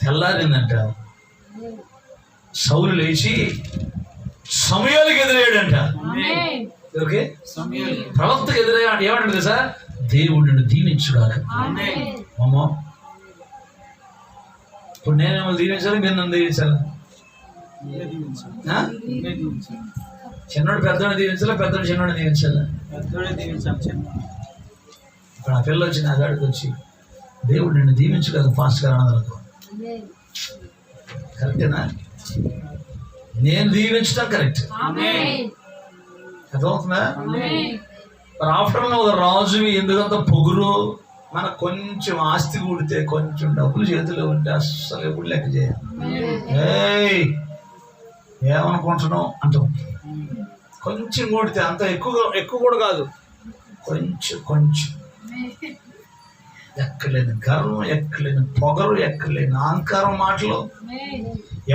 Speaker 1: తెల్లారిందంట. సౌలు లేచి సమూయేలుకి ఎదురయ్యాడంట. ఓకే, ప్రవక్తకు ఎదురయ్యాడు. ఏమంటాడు తెలుసా? దేవుడిని దీవించుగాక. అమ్మో, ఇప్పుడు నేనేమో దీవించాలి, మీరు నన్ను దీవించాలి. చిన్నోడు పెద్దోడు దీవించాలా, పెద్దోడు చిన్నోడు దీవించాలా? ఇప్పుడు ఆ పిల్ల వచ్చి నా గాడికి వచ్చి దేవుడు నిన్ను దీవించగలదు ఫాస్ట్ గా అన్నదనుకో, కరెక్టేనా? నేను దీవించడం కరెక్ట్, అర్థమవుతుందా? ఆఫ్టర్ ఒక రాజు ఎందుకంత పొగురు, మనకు కొంచెం ఆస్తి కూడితే కొంచెం డబ్బులు చేతిలో ఉంటే అస్సలు ఎప్పుడు లెక్క చేయాలి. ఏమనుకుంటున్నావు అంటాం. కొంచెం కూడితే అంత ఎక్కువ కూడా కాదు, కొంచెం ఎక్కలేని గర్వం, ఎక్కలేని పొగరు, ఎక్కలేని అహంకారం, మాటలు,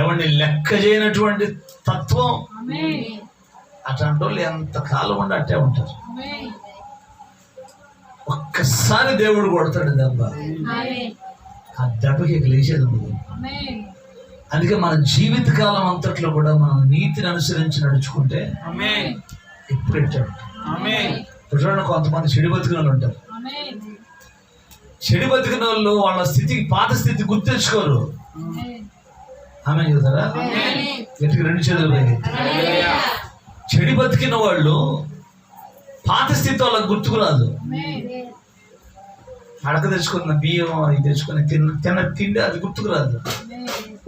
Speaker 1: ఎవరిని లెక్క చేయనటువంటి తత్వం, అట్లాంటి వాళ్ళు ఎంతకాలం ఉండి అట్టే ఉంటారు. ఒక్కసారి దేవుడు కొడతాడు దెబ్బ, ఆ దెబ్బకి ఇక లేచేది ఉండదు. అందుకే మన జీవితకాలం అంతట్లో కూడా మనం నీతిని అనుసరించి నడుచుకుంటే ఎప్పుడు ఎట్టాడు. ఇప్పుడు చూడండి, కొంతమంది చెడు బతికిన వాళ్ళు ఉంటారు. చెడు బతికిన వాళ్ళు వాళ్ళ స్థితికి పాత స్థితి గుర్తించుకోరు. ఆమె చూస్తారా? ఎట్టుకు రెండు చేతులు పోయి. చెడు బతికిన వాళ్ళు పాత స్థితి వాళ్ళకి గుర్తుకురాదు. అడక తెచ్చుకున్న బియ్యం అది తెచ్చుకొని తిన్న తిండి అది గుర్తుకురాదు.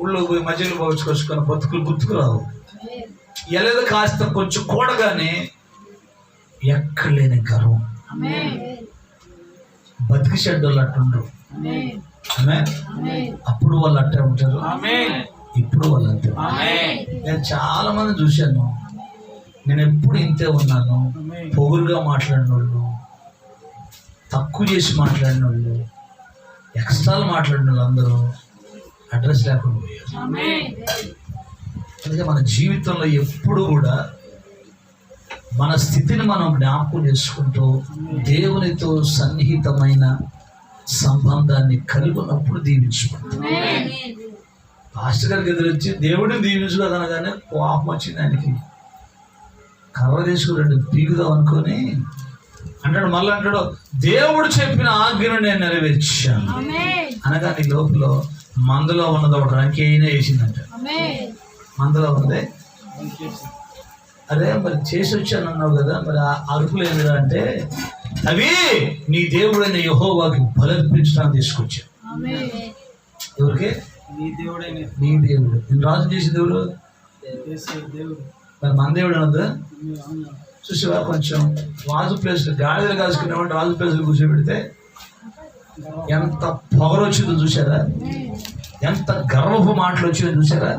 Speaker 1: ఊళ్ళో పోయి మధ్యలో పోవచ్చుకొచ్చుకొని బతుకులు గుర్తుకురావు. ఎలేదో కాస్త కొంచెం కూడగానే ఎక్కలేని గర్వం, బతికి చెడ్డోళ్ళు అట్టుండ్రు. అప్పుడు వాళ్ళు అట్టే ఉంటారు, ఇప్పుడు వాళ్ళు అంతే. నేను చాలా మంది చూశాను, నేను ఎప్పుడు ఇంతే ఉన్నాను. పొగురుగా మాట్లాడిన వాళ్ళు, తక్కువ చేసి మాట్లాడిన వాళ్ళు, ఎక్స్ట్రాలు మాట్లాడిన వాళ్ళు అందరూ అడ్రస్ లేకుండా పోయారు. అందుకే మన జీవితంలో ఎప్పుడు కూడా మన స్థితిని మనం జ్ఞాపకం చేసుకుంటూ దేవునితో సన్నిహితమైన సంబంధాన్ని కలిగి ఉన్నప్పుడు దీవించుకుంటాం. పాస్టర్ గారికి ఎదురొచ్చి దేవుడిని దీవించుకోదనగానే కోపం వచ్చింది ఆయనకి. కర్ర తీసుకురండి పీకుదాం అనుకొని అంటాడు. మళ్ళీ అంటాడు, దేవుడు చెప్పిన ఆజ్ఞను నేను నెరవేర్చాను అనగా నీ లోపల మందులో ఉన్నది ఒకటి రంకైనా వేసిందంట. మందులో ఉంది, అదే మరి చేసి వచ్చాను అన్నావు కదా, మరి ఆ అరుపులు ఏంటిదా అంటే అవి నీ దేవుడైన యెహోవాకి బలర్పించడానికి తీసుకొచ్చాను. ఎవరికి? నీ దేవుడు. నేను రాజు చేసిన దేవుడు, మరి మన దేవుడు అన్నదా? చూసావా, కొంచెం రాజు ప్లేస్లో గాడిదలు కాసుకునేవాడు రాజు ప్లేస్లో కూర్చోబెడితే ఎంత పొగరు వచ్చిందో చూసారా, ఎంత గర్వపు మాటలు వచ్చిందో చూసారా.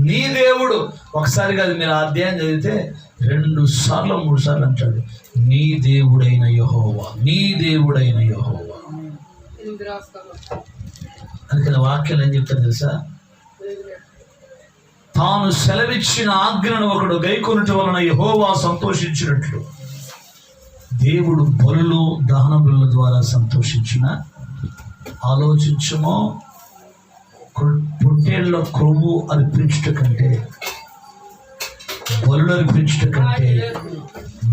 Speaker 1: నీ దేవుడు ఒకసారి కాదు, మీరు ఆ అధ్యాయం చదివితే 2 సార్లు 3 సార్లు అంటాడు, నీ దేవుడైన యెహోవా, నీ దేవుడైన యెహోవా. అందుకని వాక్యాలు ఏం చెప్తారు తెలుసా? తాను సెలవిచ్చిన ఆజ్ఞను ఒకడు గైకొనుట వలన యెహోవా సంతోషించినట్లు దేవుడు బలులు దహన బలుల ద్వారా సంతోషించిన ఆలోచించుమో. పొట్టేళ్ల క్రొవ్వు అర్పించుట కంటే, బలులు అర్పించుట కంటే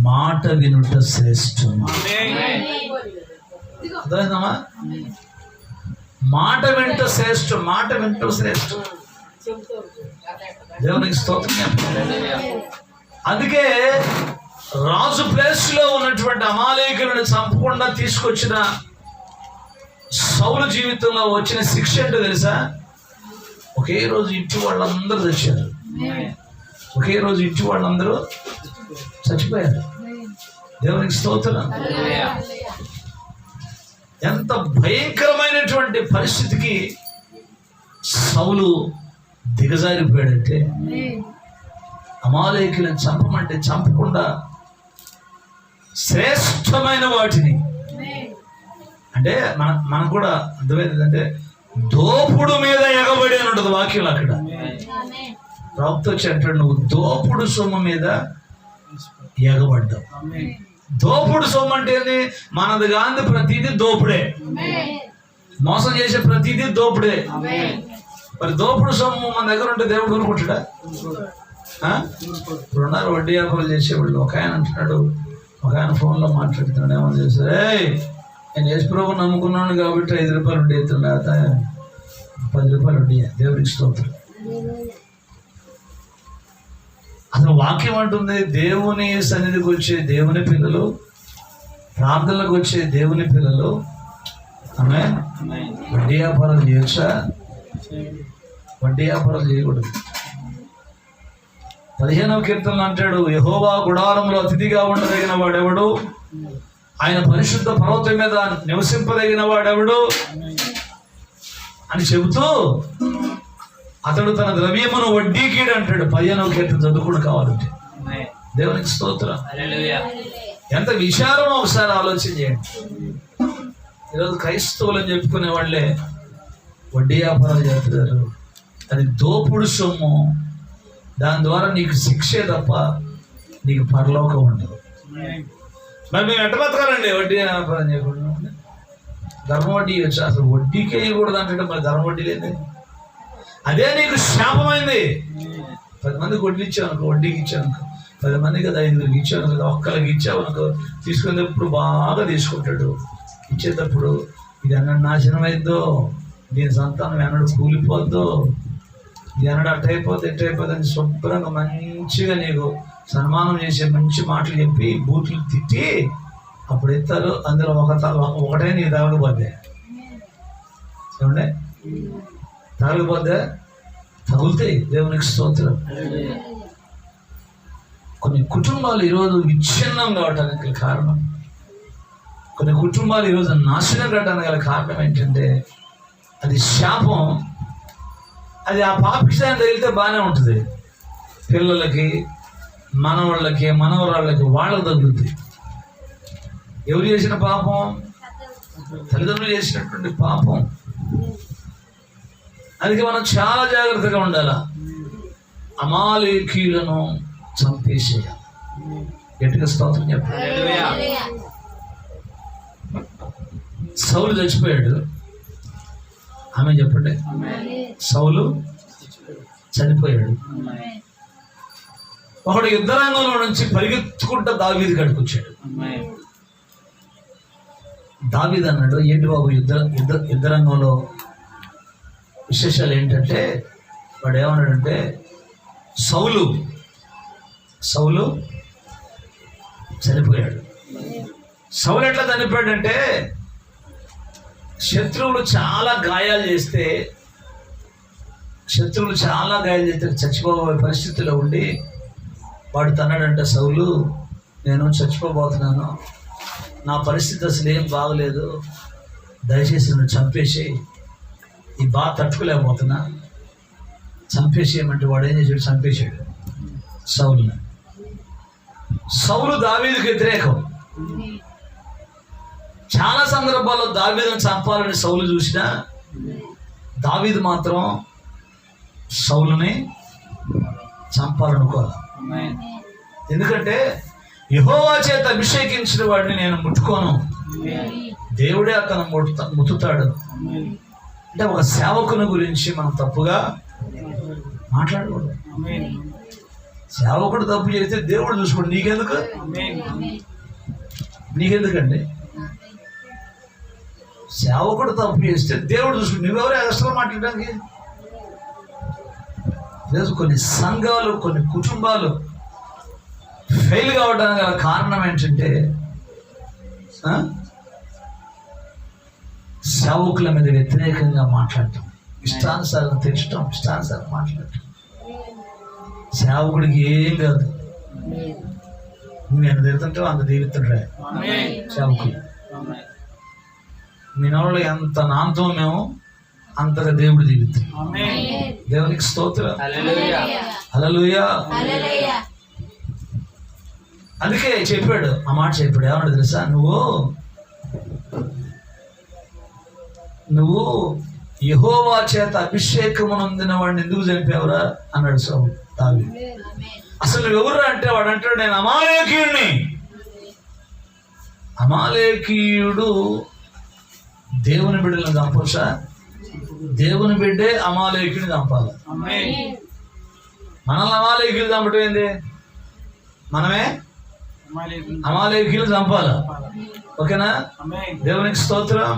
Speaker 1: మాట వినుట శ్రేష్టం. అర్థమైందమ్మా? మాట వింట శ్రేష్టం, మాట వింట శ్రేష్టం. దేవునికి స్తోత్రం. అందుకే రాజు ప్లేస్ లో ఉన్నటువంటి అమాలేకులను చంపకుండా తీసుకొచ్చిన సౌలు జీవితంలో వచ్చిన శిక్ష ఏంటో తెలుసా? ఒకే రోజు ఇంటి వాళ్ళందరూ చచ్చారు, ఒకే రోజు ఇంటి వాళ్ళందరూ చచ్చిపోయారు. దేవునికి స్తోత్రం. ఎంత భయంకరమైనటువంటి పరిస్థితికి సౌలు దిగజారిపోయాడంటే, అమాలేకులను చంపమంటే చంపకుండా శ్రేష్టమైన వాటిని అంటే మనకు కూడా అర్థమైంది అంటే దోపుడు మీద ఎగబడి అని ఉంటుంది వాక్యం. అక్కడ ప్రభుత్వం వచ్చి అంటాడు, నువ్వు దోపుడు సొమ్ము మీద ఎగబడ్డావు. దోపుడు సొమ్ము అంటే ఏంది? మనది కాంది ప్రతిదీ దోపుడే, మోసం చేసే ప్రతిదీ దోపుడే. మరి దోపుడు సొమ్ము మన దగ్గర ఉంటే దేవుడు ఊరుకుంటాడా? ఇప్పుడు ఉన్నారు వడ్డీ వ్యాపారాలు చేసేవాళ్ళు. ఒక ఆయన అంటున్నాడు, ఒక ఆయన ఫోన్లో మాట్లాడుతున్నాడు, ఏమని చేశారు, నేను యేసు ప్రభువుని నమ్ముకున్నాను కాబట్టి 5 రూపాయలు వడ్డీ అవుతున్నా, 10 రూపాయలు వడ్డీ. దేవుడికి స్తోత్రం. అసలు వాక్యం అంటుంది, దేవుని సన్నిధికి వచ్చే దేవుని పిల్లలు, ప్రార్థనలకు వచ్చే దేవుని పిల్లలు ఆమె వడ్డీ వ్యాపారాలు చేయొచ్చా? వడ్డీ వ్యాపారాలు చేయకూడదు. 15వ కీర్తనలో అంటాడు, యెహోవా గుడారంలో అతిథిగా ఉండదగిన వాడెవడు, ఆయన పరిశుద్ధ పర్వతం మీద నివసింపదగిన వాడెవడు అని చెబుతూ అతడు తన ద్రవ్యమును వడ్డీకీడు అంటాడు. 15వ కీర్తన చదువుకుని కావాలంటే. దేవునికి స్తోత్రం. ఎంత విచారమో ఒకసారి ఆలోచన చేయండి. ఈరోజు క్రైస్తవులు అని చెప్పుకునే వాళ్ళే వడ్డీ వ్యాపారాలు చేస్తున్నారు. అది దోపుడు సొమ్ము. దాని ద్వారా నీకు శిక్షే తప్ప నీకు పరలోకం ఉండదు. మరి మేము ఎట్ట బతకాలండి వడ్డీ వ్యాపారం చేయకుండా? ధర్మ వడ్డీ వచ్చి అసలు వడ్డీకే ఇవ్వకూడదు అంటే మరి ధర్మ వడ్డీ లేదు. అదే నీకు శాపమైంది. 10 మందికి వడ్డీ ఇచ్చావనుకో, వడ్డీకి ఇచ్చావనుకో, 10 మందికి కదా 5 ఇచ్చావనుకో, ఒక్కరికి ఇచ్చావనుకో, తీసుకునేటప్పుడు బాగా తీసుకుంటాడు. ఇచ్చేటప్పుడు ఇది అన్న నాశనం అయిద్దో, దీని సంతానం ఎన్నడూ కూలిపోద్దో, ఇది ఎన్నడూ అట్టయిపోతే ఎట్టయిపోతే అని శుభ్రంగా మంచిగా నీకు సన్మానం చేసే మంచి మాటలు చెప్పి బూట్లు తిట్టి అప్పుడు ఇస్తారు. అందులో ఒకటే నీకు తగలిపోద్దే. ఏమండే తగలిపోద్దే? తగులుతాయి. దేవునికి స్తోత్రం. కొన్ని కుటుంబాలు ఈరోజు విచ్ఛిన్నం కావడానికి కారణం, కొన్ని కుటుంబాలు ఈరోజు నాశనం కావడానికి గల కారణం ఏంటంటే అది శాపం. అది ఆ పాపిష్టాన్ని తగిలితే బాగానే ఉంటుంది. పిల్లలకి, మనవాళ్ళకి, మనవరాళ్ళకి వాళ్ళకి తగులుతుంది. ఎవరు చేసిన పాపం? తల్లిదండ్రులు చేసినటువంటి పాపం. అందుకే మనం చాలా జాగ్రత్తగా ఉండాలి. అమాలేకీయులను చంపేసేయాలి. గట్టిగా స్తోత్రం చెప్పాలి. సౌలు చచ్చిపోయాడు. ఆమె చెప్పండి, సౌలు చనిపోయాడు. ఒకడు యుద్ధరంగంలో నుంచి పరిగెత్తుకుంటూ దావీదు కాడికి వచ్చాడు. దావీదు అన్నాడు, ఏంటి బాబు యుద్ధరంగంలో విశేషాలు ఏంటంటే, వాడు ఏమన్నాడంటే, సౌలు చనిపోయాడు. సౌలు ఎట్లా చనిపోయాడంటే, శత్రువులు చాలా గాయాలు చేస్తే చచ్చిపోయే పరిస్థితిలో ఉండి వాడు తన్నాడంట, సౌలు నేను చచ్చిపోబోతున్నాను, నా పరిస్థితి అసలు ఏం బాగలేదు, దయచేసి నన్ను చంపేసి, ఈ బాధ తట్టుకోలేకపోతున్నా, చంపేసేయమంటే వాడు ఏం చేశాడు? చంపేశాడు సౌలుని. సౌలు దావీదుకు వ్యతిరేకం. చాలా సందర్భాల్లో దావీదును చంపాలని సౌలు చూసినా దావీదు మాత్రం సౌలుని చంపాలనుకోవాలి. ఎందుకంటే యెహోవా చేత అభిషేకించిన వాడిని నేను ముట్టుకోను, దేవుడే అతను ముట్టుతాడు. అంటే ఒక సేవకుని గురించి మనం తప్పుగా మాట్లాడకూడదు. సేవకుడు తప్పు చేస్తే దేవుడు చూసుకోండి. నీకెందుకండి? సేవకుడు తప్పు చేస్తే దేవుడు చూసుకుని నువ్వెవరు అసలు మాట్లాడడానికి? కొన్ని సంఘాలు, కొన్ని కుటుంబాలు ఫెయిల్ కావడానికి గల కారణం ఏంటంటే సేవకుల మీద వ్యతిరేకంగా మాట్లాడటం, ఇష్టానుసారం తెచ్చటం, ఇష్టానుసారం మాట్లాడటం. సేవకుడికి ఏం కాదు, నువ్వు ఎంత తిరుగుతుంటావు అంత దీవిస్తుంటే సేవకుడు. మీ నోళ్ళు ఎంత నాంతో మేము అంతగా దేవుడు దీవిస్తాం. దేవునికి స్తోత్రం. హల్లెలూయా. అందుకే చెప్పాడు, ఆ మాట చెప్పాడు. ఏమన్నా తెలుసా, నువ్వు నువ్వు యెహోవా చేత అభిషేకము నొందిన వాడిని ఎందుకు చంపావురా అన్నాడు సౌలు దావీదు. అసలు ఎవరు అంటే వాడు అంటాడు, నేను అమాలేకీయుడిని. అమాలేకీయుడు దేవుని బిడ్డలను చంపొచ్చా? దేవుని బిడ్డే అమాలేకీయుని చంపాలి. మనల్ని అమాలేకీయులు చంపటం ఏంది? మనమే అమాలేకీయులు చంపాలి. ఓకేనా? దేవునికి స్తోత్రం.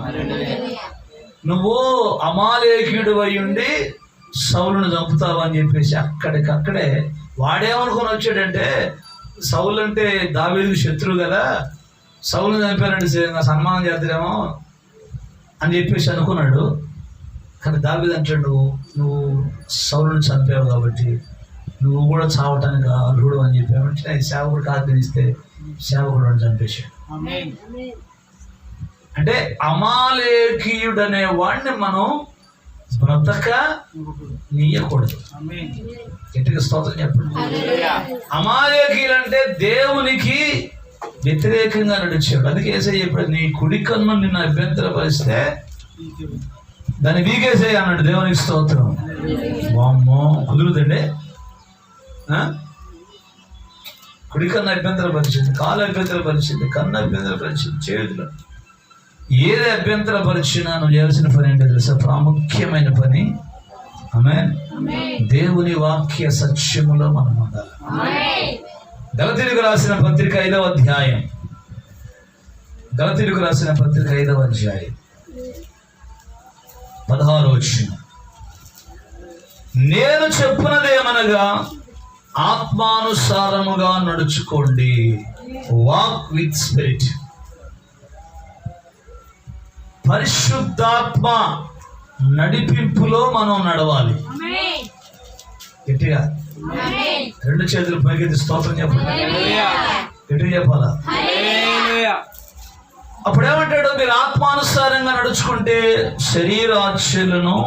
Speaker 1: నువ్వు అమాలేకీయుడు అయి ఉండి సౌలును చంపుతావు అని చెప్పేసి అక్కడికక్కడే వాడేమనుకొని వచ్చాడంటే, సౌలు అంటే దావీదుకు శత్రువు కదా, సౌలును చంపారంటే సన్మానం చేద్దామేమో అని చెప్పేసి అనుకున్నాడు. కానీ దావీదు అంటాడు, నువ్వు సౌలును చంపావు కాబట్టి నువ్వు కూడా చావటానికి అర్హుడు అని చెప్పామంటే సేవకుడికి ఆజ్ఞానిస్తే సేవకుడు అని చంపేశాడు. అంటే అమాలేకీయుడు అనే వాడిని మనం బ్రతక నీయకూడదు. గట్టిగా స్తోత్రం చెప్పండి. అమాలేకీయులు అంటే దేవునికి వ్యతిరేకంగా నడిచాడు. అందుకే యేసయ్య చెప్పాడు, నీ కుడి కన్ను నిన్ను అభ్యంతరపరిస్తే దాన్ని వీకేసేయి అన్నాడు. దేవునికి స్తోత్రం. వామ్మో, కుదురుదండి. కుడి కన్ను అభ్యంతరపరిచింది, కాలు అభ్యంతరపరిచింది, కన్ను అభ్యంతరపరిచింది, చేతులు ఏది అభ్యంతరపరిచినా నువ్వు చేయాల్సిన పని ఏంటో తెలుసా? ప్రాముఖ్యమైన పని ఆమేన్, దేవుని వాక్య సత్యములో మనం ఉండాలి. గలతీయులకు రాసిన పత్రిక 5వ అధ్యాయం, గలతీయులకు రాసిన పత్రిక 5వ అధ్యాయం 16వ వచనం, నేను చెప్పునదేమనగా ఆత్మానుసారముగా నడుచుకోండి. Walk with spirit. పరిశుద్ధాత్మ నడిపింపులో మనం నడవాలి. గట్టిగా రెండు చేతులు పైకెత్తి స్తోత్రం చెప్పాలి. గట్టిగా చెప్పాలా? అప్పుడేమంటాడు? మీరు ఆత్మానుసారంగా నడుచుకుంటే శరీరేచ్ఛలను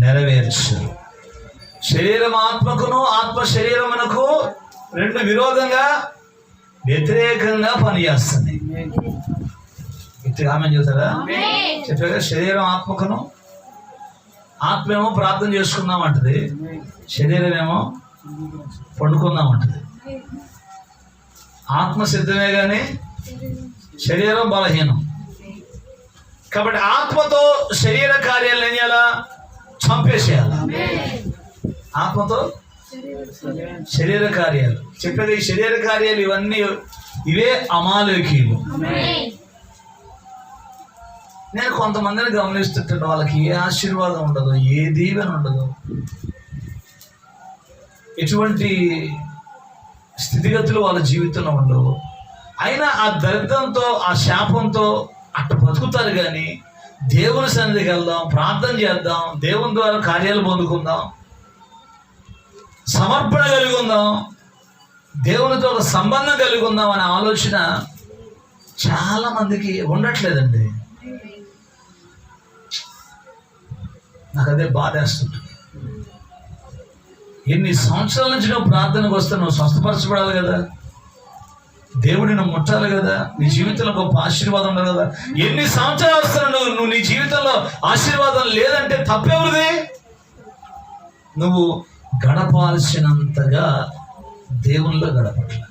Speaker 1: నెరవేర్చరు. శరీరం ఆత్మకును, ఆత్మ శరీరమునకు రెండు విరోధంగా వ్యతిరేకంగా పనిచేస్తుంది. ఆమె చూసారా? చెప్పాగా శరీరం ఆత్మకును, ఆత్మ ఏమో ప్రార్థన చేసుకుందామంటది, శరీరం ఏమో పండుకుందామంటది. ఆత్మ సిద్ధమే కానీ శరీరం బలహీనం. కాబట్టి ఆత్మతో శరీర కార్యాలను ఏం చేయాలా? చంపేసేయాలి. ఆత్మతో శరీర కార్యాలు చెప్పేది. ఈ శరీర కార్యాలు ఇవన్నీ ఇవే అమాలేకీయులు. నేను కొంతమందిని గమనిస్తుంటాను, వాళ్ళకి ఏ ఆశీర్వాదం ఉండదు, ఏ దీవెన ఉండదు, ఎటువంటి స్థితిగతులు వాళ్ళ జీవితంలో ఉండవు. అయినా ఆ దరిద్రంతో, ఆ శాపంతో అట్ట బతుకుతారు. కానీ దేవుని సన్నిధికి వెళ్దాం, ప్రార్థన చేద్దాం, దేవుని ద్వారా కార్యాలు పొందుకుందాం, సమర్పణ కలిగి ఉందాం, దేవునితో ఒక సంబంధం కలిగి ఉందాం అనే ఆలోచన చాలా మందికి ఉండట్లేదండి. నాకు అదే బాధేస్తుంటుంది. ఎన్ని సంవత్సరాల నుంచి నువ్వు ప్రార్థనకు వస్తే నువ్వు స్వస్థపరచబడాలి కదా, దేవుడిని ముట్టాలి కదా, నీ జీవితంలో గొప్ప ఆశీర్వాదం ఉండాలి కదా. ఎన్ని సంవత్సరాలు వస్తాను నువ్వు నీ జీవితంలో ఆశీర్వాదం లేదంటే తప్పెవరిది? నువ్వు గడపాల్సినంతగా దేవునిలో గడపట్ల.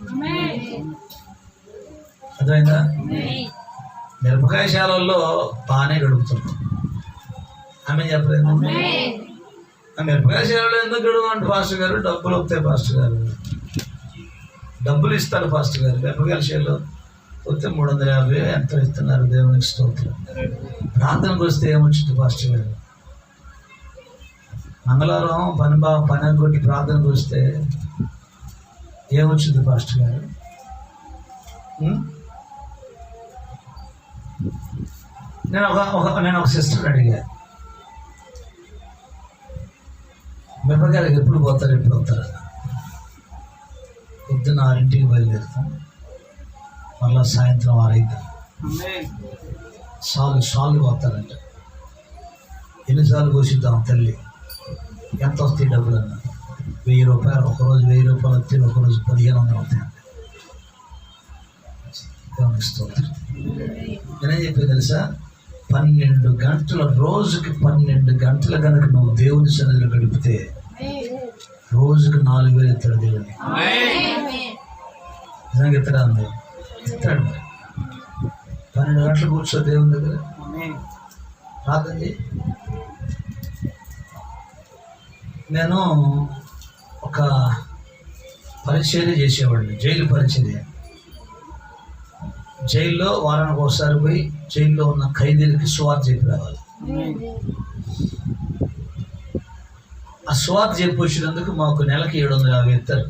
Speaker 1: అర్థమైందా? మిరపకాయ శాలల్లో బాగానే గడుపుతున్నాం. ఆమె చెప్పలేదు. ఆ మిరపకాయ శాలలో ఎందుకు గడువు పాస్టర్ గారు? డబ్బులు వస్తాయి పాస్టర్ గారు, డబ్బులు ఇస్తారు పాస్టర్ గారు. మిరపకాయ శాలలో వస్తే 350 ఎంతో ఇస్తున్నారు. దేవునికి స్తోత్రం. ప్రార్థనకు వస్తే ఏమొచ్చింది పాస్టర్ గారు? మంగళవారం పని కొట్టి ప్రార్థనకు వస్తే ఏమొచ్చింది పాస్టర్ గారు? నేను ఒక సిస్టర్ అడిగా, మిరపకాయలకు ఎప్పుడు పోతారు, ఎప్పుడు వస్తారు? పొద్దున్న 6ంటికి బయలుదేరుతాం, మళ్ళా సాయంత్రం 6 సార్లు పోతారంట. ఎన్నిసార్లు కోసిద్దాం తల్లి? ఎంత వస్తాయి డబ్బులు అన్నా? 1000 రూపాయలు. ఒకరోజు 1000 రూపాయలు వస్తే ఒకరోజు 1500 అవుతాయండి. స్తోత్రం. నేనేం చెప్పాను తెలుసా? 12 గంటల, రోజుకి 12 గంటలు కనుక నువ్వు దేవుని సన్నిధిలో గడిపితే రోజుకి 4,000 ఇస్తాడు దేవుడిని. నిజంగా ఇస్తాడా? అంది ఇస్తాడు. 12 గంటలు కూర్చో దేవుని దగ్గర రాదండి. నేను ఒక పరిచర్య చేసేవాడిని, జైలు పరిచర్య. జైల్లో వారానికి ఒకసారి పోయి జైల్లో ఉన్న ఖైదీలకి సువార్త చెప్పి రావాలి. ఆ సువార్త చెప్పి వచ్చినందుకు మాకు నెలకి 750 ఇస్తారు.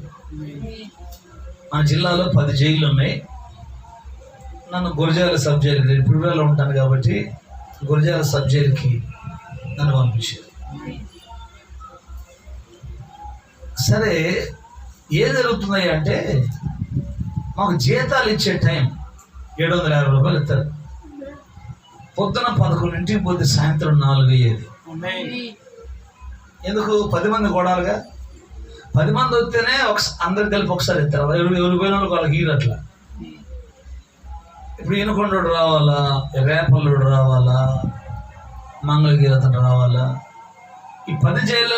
Speaker 1: మన జిల్లాలో 10 జైళ్ళు ఉన్నాయి. నన్ను గురజాల సబ్ జైలుకి, పుడివేలో ఉంటాను కాబట్టి గురజాల సబ్ జైలుకి నన్ను పంపించారు. సరే, ఏం జరుగుతున్నాయి అంటే మాకు జీతాలు ఇచ్చే టైం 750 రూపాయలు ఇస్తారు. పొద్దున 11 పోతే సాయంత్రం 4 అయ్యేది. ఎందుకు? 10 మంది కొడాలిగా. 10 మంది వస్తేనే అందరికి కలిపి ఒకసారి ఇస్తారు. ఎవరు పోయిన వాళ్ళకి ఈరు అట్లా. ఇప్పుడు ఈనకొండోడు రావాలా, రేపల్లోడు రావాలా, మంగళగిరి అతను రావాలా. ఈ 10 జైళ్ళ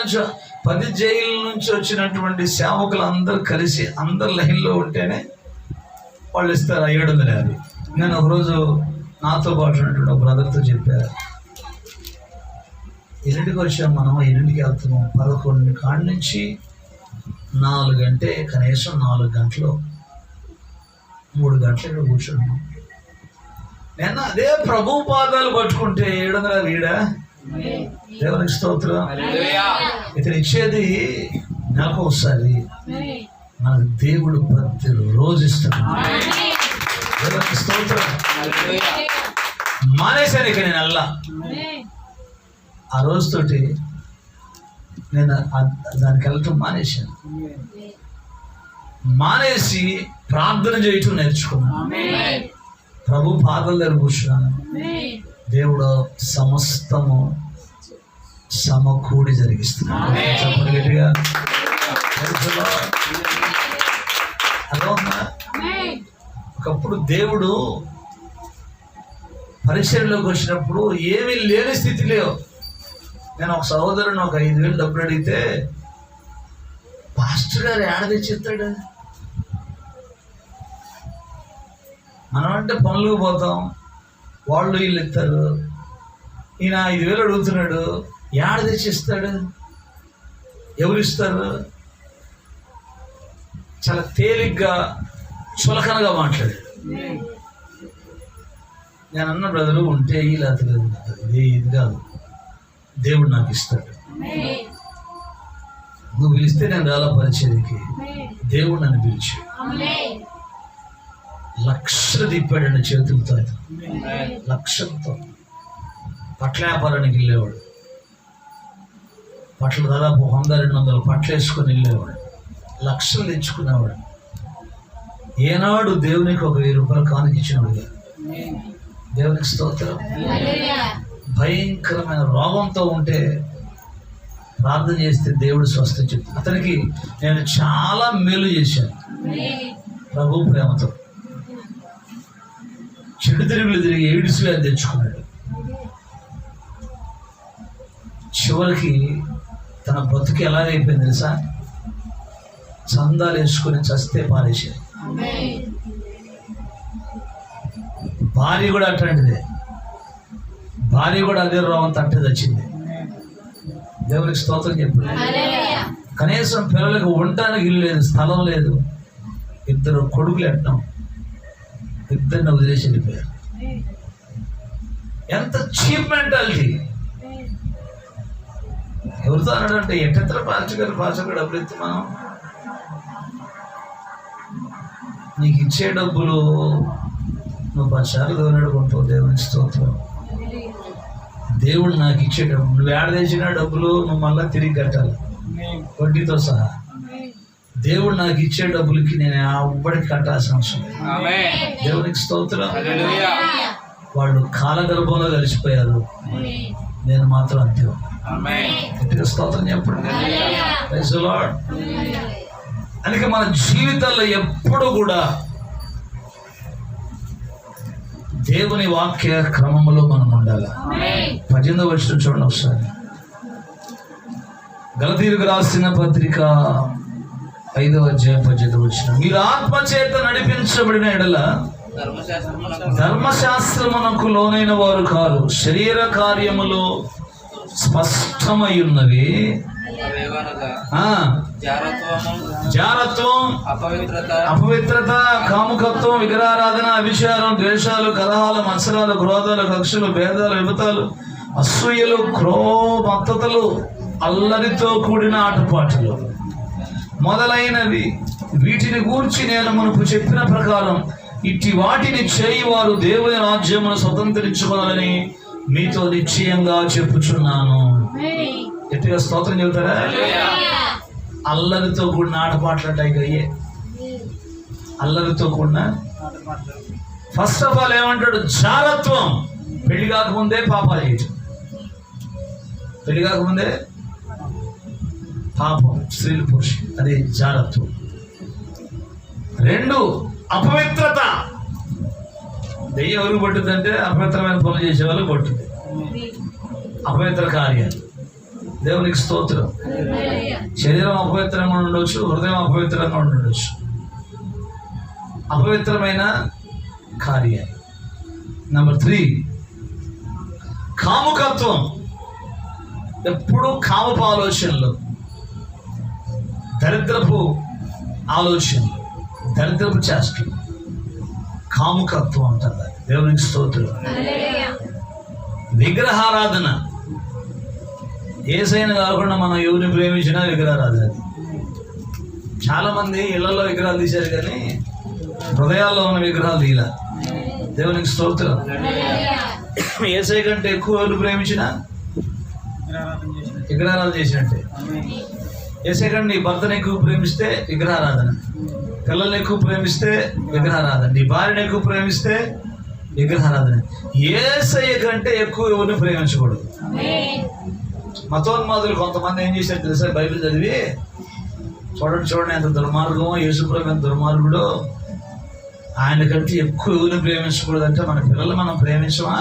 Speaker 1: నుంచి వచ్చినటువంటి సేవకులు అందరూ కలిసి అందరు లైన్లో ఉంటేనే వాళ్ళు ఇస్తారు 750. నేను ఒకరోజు నాతో పాటు ఉన్నటువంటి ఒక బ్రదర్తో చెప్పారు, 8కి వచ్చాం మనం, 8కి వెళ్తున్నాం, 11 కాడి నుంచి 4 అంటే కనీసం 4 గంటలు, 3 గంటలు ఇక్కడ కూర్చున్నాం. నేను అదే ప్రభు పాదాలు పట్టుకుంటే 750 వీడా? దేవునికి స్తోత్రం. ఇతను ఇచ్చేది నెలకు ఒకసారి, మనకు దేవుడు ప్రతిరోజు ఇస్తాడు. దేవునికి స్తోత్రం. మానేశాను ఇక నేను అల్లా. ఆ రోజుతోటి నేను దానికి వెళ్ళటం మానేశాను. మానేసి ప్రార్థన చేయటం నేర్చుకున్నాను. ప్రభు పాదాల దగ్గర కూర్చున్నాను. దేవుడు సమస్తము సమకూడి జరిగిస్తున్నాడు. చెప్పండి గట్టిగా. అలా ఉన్నా. ఒకప్పుడు దేవుడు పరిచర్యలోకి వచ్చినప్పుడు ఏమీ లేని స్థితిలో, నేను ఒక సహోదరుని ఒక 5,000 డబ్బులు అడిగితే, పాస్టర్ గారు ఏడ తెచ్చిస్తాడు? మనం అంటే పనులకు పోతాం, వాళ్ళు వీళ్ళు ఇస్తారు. ఈయన 5,000 అడుగుతున్నాడు, ఏడ తెచ్చిస్తాడు? ఎవరు ఇస్తారు? చాలా తేలిగ్గా చులకనగా మాట్లాడాడు. నేను అన్న, బ్రదరు ఉంటే ఇలా ఇది కాదు, దేవుడు నాకు ఇస్తాడు. నువ్వు పిలిస్తే నేను రాలా పరిచర్యకి, దేవుడు నన్ను పిలిచి లక్షలు తిప్పాడండి చేతులతో. లక్షలతో పట్ల వ్యాపారానికి వెళ్ళేవాడు. పట్లు దాదాపు 100-200 పట్లు వేసుకొని వెళ్ళేవాడు. లక్షలు తెచ్చుకునేవాడు. ఏనాడు దేవునికి ఒక 1000 రూపాయలు కానుక ఇచ్చినవాడు. దేవునికి స్తోత్రం. భయంకరమైన రోగంతో ఉంటే ప్రార్థన చేస్తే దేవుడు స్వస్థత చెప్తాడు. అతనికి నేను చాలా మేలు చేశాను ప్రభు ప్రేమతో. చెడు తిరుగులు తిరిగి ఎయిడ్స్ వ్యాధి తెచ్చుకున్నాడు. చివరికి తన బతుకు ఎలాగైపోయింది తెలుసా? చందాలు వేసుకుని చస్తే పారేశాడు. భార్య కూడా అట్లాంటిదే. భార్య కూడా అదే రోగం తట్టే వచ్చింది. దేవునికి స్తోత్రం చెప్పండి. కనీసం పిల్లలకు ఉండటానికి ఇల్లు లేదు, స్థలం లేదు. 2 కొడుకులు ఎట్టాం, 2 వదిలేసి వెళ్ళిపోయారు. ఎంత చీప్ మెంటాలిటీ. ఎవరితో అన్నాడంటే, ఎట్టెత్తర పాచగారు డబ్బులు ఎత్తి మనం నీకు ఇచ్చే డబ్బులు నువ్వు 10 సార్లు దోనడుకుంటావు. దేవునికి స్తోత్రం. దేవుడు నాకు ఇచ్చే డబ్బులు, నువ్వు ఏడ తెచ్చిన డబ్బులు నువ్వు మళ్ళీ తిరిగి కట్టాలి వడ్డీతో సహా. దేవుడు నాకు ఇచ్చే డబ్బులకి నేను ఎవ్వడికి కట్టాల్సిన అవసరం లేదు. దేవునికి స్తోత్రం. వాళ్ళు కాలగర్భంలో కలిసిపోయారు, నేను మాత్రం అంతే. గట్టిగా స్తోత్రం చెప్పండి. Praise the Lord. అందుకే మన జీవితాల్లో ఎప్పుడు కూడా దేవుని వాక్య క్రమంలో మనం ఉండాలి. 18వ వచనం చూడండి ఒకసారి. గలతీయులకు రాసిన పత్రిక 5వ అధ్యాయం 18వ వచనం. మీరు ఆత్మ చేత నడిపించబడిన ఎడల ధర్మశాస్త్రమునకు లోనైన వారు కారు, శరీర కార్యములు స్పష్టమై ఉన్నవి. జారత్వం, అపవిత్రత, కాముకత్వం, విగ్రహారాధన, అభిచారం, ద్వేషాలు, కలహాలు, మత్సరాలు, క్రోధాలు, కక్షలు, భేదాలు, విభతాలు, అసూయలు, క్రోధతలు, అల్లరితో కూడిన ఆటపాటలు మొదలైనవి. వీటిని గూర్చి నేను మునుపు చెప్పిన ప్రకారం ఇట్టి వాటిని చేయువారు దేవుని రాజ్యమును స్వతంత్రించుకోవాలని మీతో నిశ్చయంగా చెప్పుచున్నాను. గట్టిగా స్తోత్రం చెబుతారా? అల్లరితో కూడిన ఆటపాటలు అయ్యే అల్లరితో కూడిన. ఫస్ట్ ఆఫ్ ఆల్ ఏమంటాడు? జారత్వం. పెళ్లి కాకముందే పాపాలు చేయటం, పెళ్లి కాకముందే పాపం, స్త్రీలు పురుషులు, అది జారత్వం. 2, అపవిత్రత. దెయ్యం ఎవరికి పట్టుద్దంటే అపవిత్రమైన పనులు చేసే వాళ్ళకి పట్టుద్ది. అపవిత్ర కార్యాలు. దేవునికి స్తోత్రం. శరీరం అపవిత్రంగా ఉండొచ్చు, హృదయం అపవిత్రంగా ఉండొచ్చు. అపవిత్రమైన కార్యాలు. నెంబర్ 3, కాముకత్వం. ఎప్పుడు కామపు ఆలోచనలు, దరిద్రపు ఆలోచనలు, దరిద్రపు చేష్టలు, కాముకత్వం అంటారు. దేవునికి స్తోత్రం. విగ్రహారాధన. యేసయ్యను కాకుండా మనం ఎవరిని ప్రేమించినా విగ్రహారాధన. చాలా మంది ఇళ్లలో విగ్రహాలు తీశారు కానీ హృదయాల్లో ఉన్న విగ్రహాలు తీయలే. దేవునికి స్తోత్రం. యేసయ్య కంటే ఎక్కువ ఎవరు ప్రేమించినా విగ్రహారాధన చేసినట్టే. యేసయ్య కంటే నీ భర్తను ఎక్కువ ప్రేమిస్తే విగ్రహారాధన, పిల్లల్ని ఎక్కువ ప్రేమిస్తే విగ్రహారాధన, నీ భార్యను ఎక్కువ ప్రేమిస్తే విగ్రహారాధన. యేసయ్య కంటే ఎక్కువ ఎవరిని ప్రేమించకూడదు. మతోన్మాదులు కొంతమంది ఏం చేశారు తెలుసా? బైబిల్ చదివి చూడండి ఎంత దుర్మార్గమో, యేసుప్రభు ఎంత దుర్మార్గుడో, ఆయన కంటే ఎక్కువ ఎవరిని ప్రేమించకూడదు. అంటే మన పిల్లలు మనం ప్రేమించమా?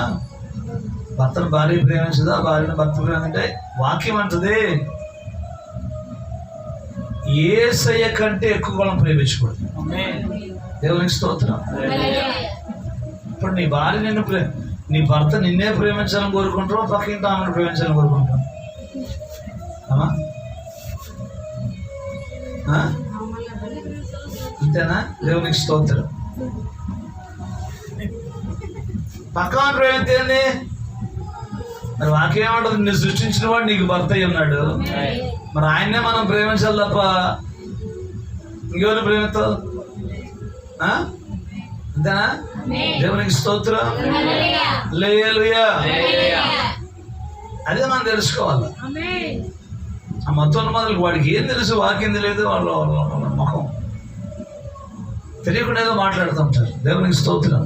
Speaker 1: భర్తను భార్య ప్రేమించదా? భార్యను భర్త ప్రేమించే వాక్యం అంటది యేసయ్య కంటే ఎక్కువ మనం ప్రేమించకూడదు. దేవునికి స్తోత్రం. ఇప్పుడు నీ భార్య నిన్ను నీ భర్త నిన్నే ప్రేమించాలని కోరుకుంటావు, పక్కింటి ఆమెను ప్రేమించాలని కోరుకుంటావు. అంతేనా? దేవునికి స్తోత్రం. పక్కన ప్రేమితే ఏంది? మరి వాక్యం ఏమంటుంది? నిన్ను సృష్టించిన వాడు నీకు భర్త అయి ఉన్నాడు. మరి ఆయన్నే మనం ప్రేమించాలి తప్ప ఇంకెవరిని ప్రేమిస్తావు? అంతేనా? దేవునికి స్తోత్రం. హల్లెలూయా. అదే మనం తెలుసుకోవాలి. ఆ మొత్తం మొదలు వాడికి ఏం తెలుసు? వాక్యం తెలియదు. వాళ్ళ ముఖం తెలియకుండా ఏదో మాట్లాడుతూ ఉంటారు. దేవునికి స్తోత్రం.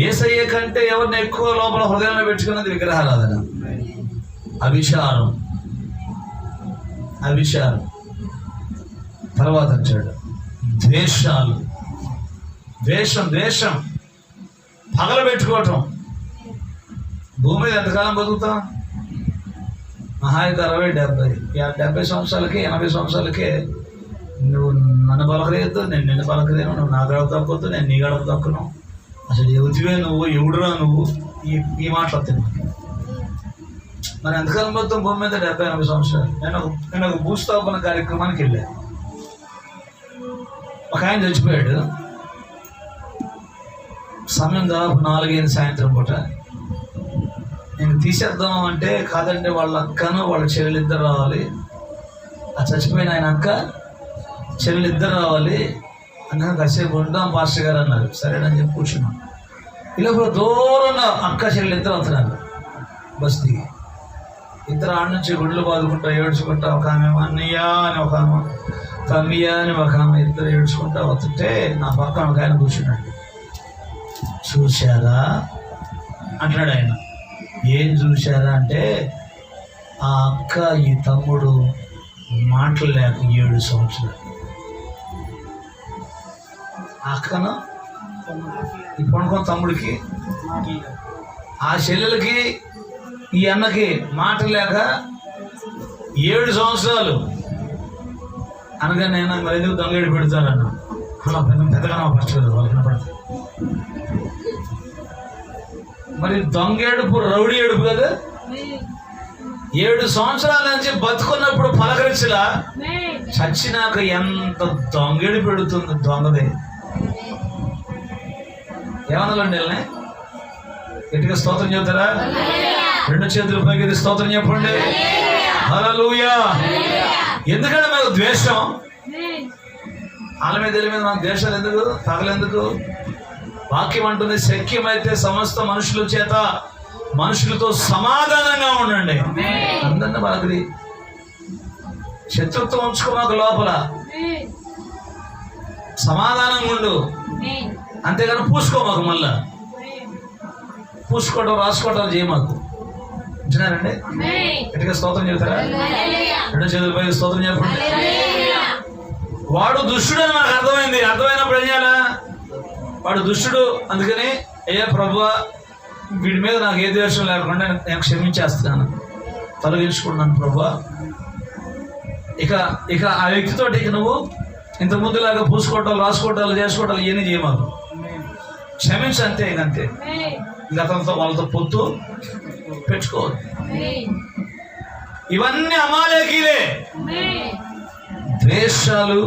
Speaker 1: యేసయ్య కంటే ఎవరిని ఎక్కువ లోపల హృదయంలో పెట్టుకున్నది విగ్రహారాధన, అభిచారం. తర్వాత అంటాడు ద్వేషాలు. ద్వేషం పగలబెట్టుకోవటం. భూమి మీద ఎంతకాలం బతుకుతాం? మహా అయితే 60-70 సంవత్సరాలకి 80 సంవత్సరాలకే నువ్వు నన్ను పలకరేయద్దు, నేను నిన్ను పలకరేను, నువ్వు నా గడప తక్కువద్దు, నేను నీ గడప తక్కును, అసలు ఎవరివే నువ్వు, ఎవడురా నువ్వు, ఈ మాటలు వస్తాయి. మరి ఎంతకాలం మొత్తం భూమి మీద 70-80 సంవత్సరాలు. నేను ఒక భూస్థాపన కార్యక్రమానికి వెళ్ళాను. ఒక ఆయన చచ్చిపోయాడు. సమయం దాదాపు 4-5 సాయంత్రం పూట. నేను తీసేద్దాం అంటే కాదంటే వాళ్ళ అక్కను వాళ్ళ చెల్లెలిద్దరు రావాలి, ఆ చచ్చిపోయిన ఆయన అక్క చెల్లెలిద్దరు రావాలి అన్న, కాసేపు ఉంటాం పాస్టర్ గారు అన్నారు. సరేనని చెప్పి కూర్చున్నాం. ఇలా దూరంగా అక్క చెల్లెలిద్దరు అవుతున్నారు బస్ దిగి. ఇద్దరు ఆడ నుంచి గుళ్ళు బాదుకుంటా ఏడ్చుకుంటా, ఒక ఆమె అన్నయ్య అని, ఒక ఆమె తమ్మియ అని, ఒక ఆమె, ఇద్దరు ఏడ్చుకుంటా వస్తుంటే నా పక్కన ఒక ఆయన కూర్చున్నాడు. చూశారా అంటున్నాడు ఆయన. ఏం చూశారా అంటే ఆ అక్క ఈ తమ్ముడు మాట్లాడలేక 7 సంవత్సరాలు. అక్కను ఈ పండుకొని తమ్ముడికి, ఆ చెల్లెలకి, ఈ అన్నకి మాట లేక 7 సంవత్సరాలు అనగా నేను మరి ఎందుకు దొంగేడు పెడతానన్నా అలా పెద్దగా ఫస్ట్ కదా వాళ్ళు కనపడతారు. మరి దొంగ ఏడుపు రౌడీ ఏడుపు కదా. 7 సంవత్సరాల నుంచి బతుకున్నప్పుడు పలకరించలా, చచ్చినాక ఎంత దొంగేడు పెడుతుంది దొంగదే. ఏమన్నాలండి వెళ్ళనే గట్టిగా స్తోత్రం చెప్తారా? 2 చేతుల పైకి స్తోత్రం చెప్పండి. హల్లెలూయా. ఎందుకంటే మనకు ద్వేషం, వాళ్ళ మీద మన ద్వేషాలు ఎందుకు, పగలెందుకు? వాక్యం అంటుంది శక్యమైతే సమస్త మనుషుల చేత మనుషులతో సమాధానంగా ఉండండి. అందరినీ వాళ్ళకి శత్రుత్వం ఉంచుకో, మాకు లోపల సమాధానంగా ఉండు, అంతేగాని పూసుకో మాకు. మళ్ళా పూసుకోవడం రాసుకోవడం చేయమాకు. వింటున్నారండి? గట్టిగా స్తోత్రం చెప్తారా? 2 చేతులపై స్తోత్రం చెప్పండి. వాడు దుష్టుడు అని మనకు అర్థమైంది. అర్థమైనప్పుడు ఏం చేయాలా? వాడు దుష్టుడు, అందుకని అయ్యా ప్రభువా వీడి మీద నాకు ఏ ద్వేషం లేకుండా నేను క్షమించేస్తున్నాను, తొలగించుకున్నాను ప్రభువా. ఇక ఆ వ్యక్తితోటి ఇక నువ్వు ఇంత ముందులాగా పూసుకోవటాలు రాసుకోవటాలు చేసుకోవటాలు ఇవన్నీ చేయమాకు. క్షమించు అంతే. ఇంకంతే. గతంతో వాళ్ళతో పొత్తు పెట్టుకోవద్దు. ఇవన్నీ అమాలేకీలే. ద్వేషాలు,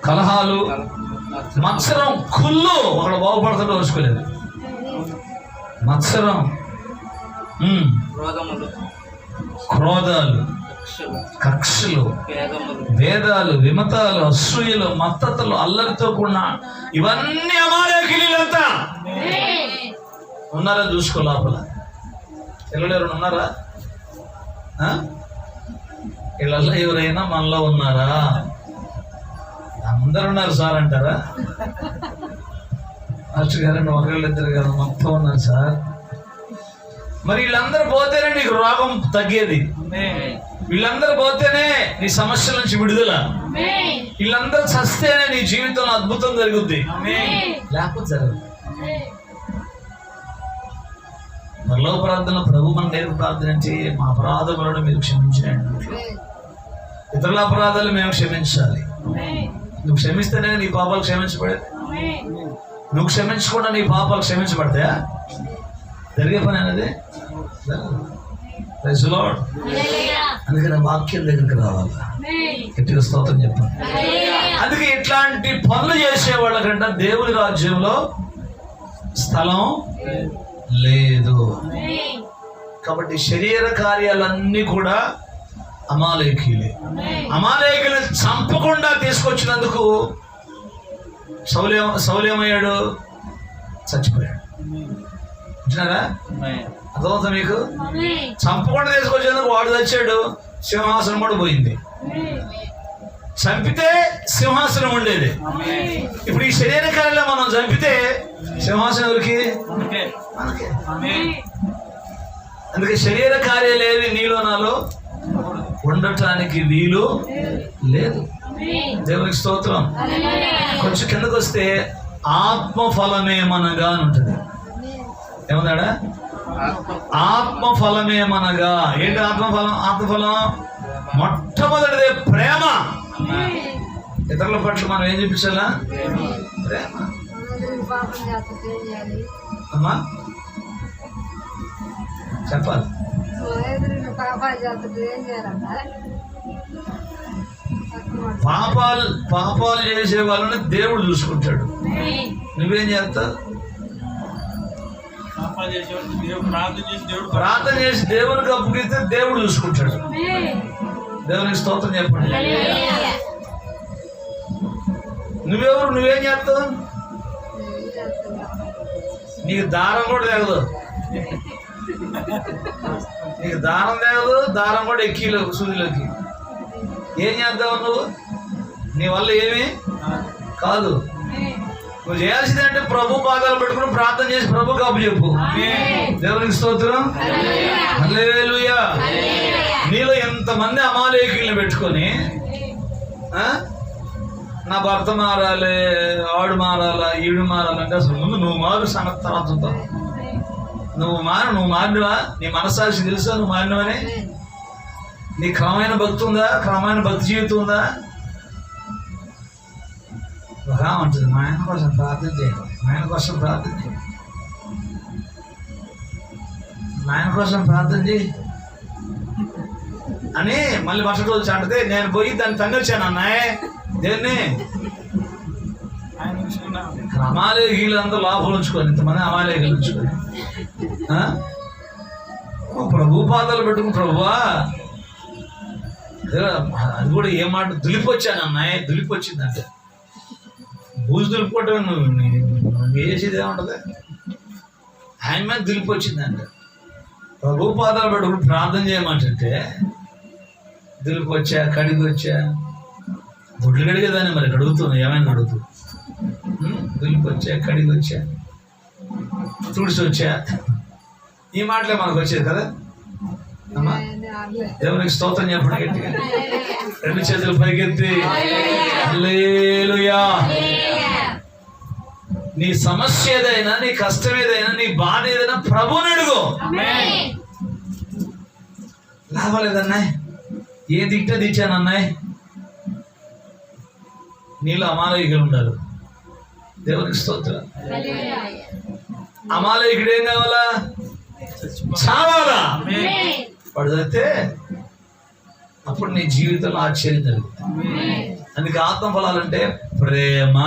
Speaker 1: కలహాలు, మత్సరం, కుళ్ళు. ఒకడు బాగుపడుతుంటే వచ్చుకోలేదు. మత్సరం, క్రోధాలు, కక్షలు, భేదాలు, విమతాలు, అసూయలు, మత్తతలు, అల్లరితో కూడిన ఇవన్నీ అమాలేకీలంతా ఉన్నారా? చూసుకో లోపల. పిల్లలు ఉన్నారా? వీళ్ళల్లో ఎవరైనా మనలో ఉన్నారా? అందరు ఉన్నారు సార్ అంటారా? మాస్టర్ గారు ఒకళ్ళు ఇద్దరు కదా, మొత్తం ఉన్నారు సార్. మరి వీళ్ళందరూ పోతేనే నీకు రోగం తగ్గేది. వీళ్ళందరూ పోతేనే నీ సమస్యల నుంచి విడుదల. వీళ్ళందరూ చస్తేనే నీ జీవితంలో అద్భుతం జరుగుద్ది. లేకపోతే జరగదు. పరలోక ప్రార్థన ప్రభు మన నేర్పు ప్రార్థించి మా అపరాధములను మీరు క్షమించండి. ఇతరుల అపరాధాలు మేము క్షమించాలి. నువ్వు క్షమిస్తేనే నీ పాపాలు క్షమించబడేది. నువ్వు క్షమించకుండా నీ పాపాలు క్షమించబడతాయా? జరిగే పని అనేది. అందుకని వాక్యం దగ్గరికి రావాలి. గట్టిగా స్తోత్రం చెప్పండి. అందుకే ఇట్లాంటి పనులు చేసే వాళ్ళకంటే దేవుని రాజ్యంలో స్థలం లేదు. కాబట్టి శరీర కార్యాలన్నీ కూడా అమాలేకీలే. అమాలేకీలను చంపకుండా తీసుకొచ్చినందుకు సౌలేమయ్యాడు, చచ్చిపోయాడు. అంటున్నారా? అర్థమవుతా మీకు? చంపకుండా తీసుకొచ్చేందుకు వాడు చచ్చాడు, సింహాసనం కూడా పోయింది. చంపితే సింహాసనం ఉండేది. ఇప్పుడు ఈ శరీర కార్యాలు మనం చంపితే సింహాసనం ఎవరికి? మనకే. అందుకే శరీర కార్యాలేవి నీలో నాలో ఉండటానికి వీలు లేదు. దేవునికి స్తోత్రం. కొంచెం కిందకు వస్తే ఆత్మఫలమేమనగా అని ఉంటుంది. ఏమన్నాడా? ఆత్మఫలమేమనగా. ఏంటి ఆత్మఫలం? ఆత్మఫలం మొట్టమొదటిదే ప్రేమ. ఇతరుల పట్ల మనం ఏం చూపించాలా? ప్రేమ. అమ్మా చెప్పాలి. పాపాలు చేసే వాళ్ళని దేవుడు చూసుకుంటాడు. నువ్వేం చేస్తావు? ప్రార్థన చేసి దేవునికి అప్పగిస్తే దేవుడు చూసుకుంటాడు. దేవునికి స్తోత్రం చెప్పండి. నువ్వెవరు? నువ్వేం చేస్తావు? నీకు దారం కూడా తెగదు. నీకు దారం తెగదు, దారం కూడా ఎక్కిలేవు సూదిలోకి. ఏం చేద్దావు నువ్వు? నీ వల్ల ఏమీ కాదు. నువ్వు చేయాల్సిందంటే ప్రభు పాదాలు పెట్టుకుని ప్రార్థన చేసి ప్రభుకి అప్పచెప్పు. దేవునికి స్తోత్రం. హల్లెలూయా. నీలో ఎంతమంది అమాలేకీలను పెట్టుకొని నా భర్త మారాలి, ఆడు మారాలా, ఈడు మారాలంటే అసలు ముందు నువ్వు మారు సంగతి తర్వాత చూద్దాం. నువ్వు మారినవా? నీ మనస్సాక్షి తెలుసా నువ్వు మారినవని? నీ క్రమమైన భక్తి ఉందా? క్రమమైన భక్తి జీవితం ఉందా? ఉంటుంది మా ఆయన కోసం ప్రార్థన చేయాలి, మా ఆయన కోసం ప్రార్థన చేయాలి, మా ఆయన కోసం ప్రార్థన చేయి అని మళ్ళీ మరుసటి రోజు చాటితే నేను పోయి దాన్ని తంగొచ్చాను అన్నాయ్. దేన్ని అమాలేకీలు అంతా లోపల ఉంచుకొని, ఇంతమంది అమాలేకీలు ఉంచుకొని ప్రభు పాదాలు పెట్టుకుని ప్రభువా అది కూడా ఏ మాట దులిపొచ్చాను అన్నాయ్. దులిపొచ్చిందంటే బూజు దులిపోవటం నువ్వు చేసేది ఏముంటది? ఆయన మీద దులిపొచ్చిందంటే ప్రభు పాదాలు పెట్టుకుని ప్రార్థన చేయమంటే దులిపొచ్చా, కడిగి వచ్చా, గుడ్లు కడిగేదాన్ని మరి కడుగుతున్నావు, ఏమైనా కడుగుతూ దులిపొచ్చా, కడిగి వచ్చా, తుడిచి వచ్చా. ఈ మాటలే మనకు వచ్చేది కదా అమ్మా. దేవునికి స్తోత్రం చెప్పండి గట్టిగా, రెండు చేతులు పైకెత్తి హల్లెలూయా. నీ సమస్య ఏదైనా, నీ కష్టం ఏదైనా, నీ బాధ ఏదైనా ప్రభువుని అడుగు. లాభలేదన్నాయ్, ఏ దిట్ట తెచ్చాను అన్నాయ్. నీళ్ళు అమాలయకులు ఉండాలి. దేవునికి స్తోత్రం. అమాలయకుడు ఏం కావాలా? చావాలా? వాడు చదివితే అప్పుడు నీ జీవితంలో ఆశ్చర్యం జరుగుతుంది. అందుకే ఆత్మ ఫలాలంటే ప్రేమ.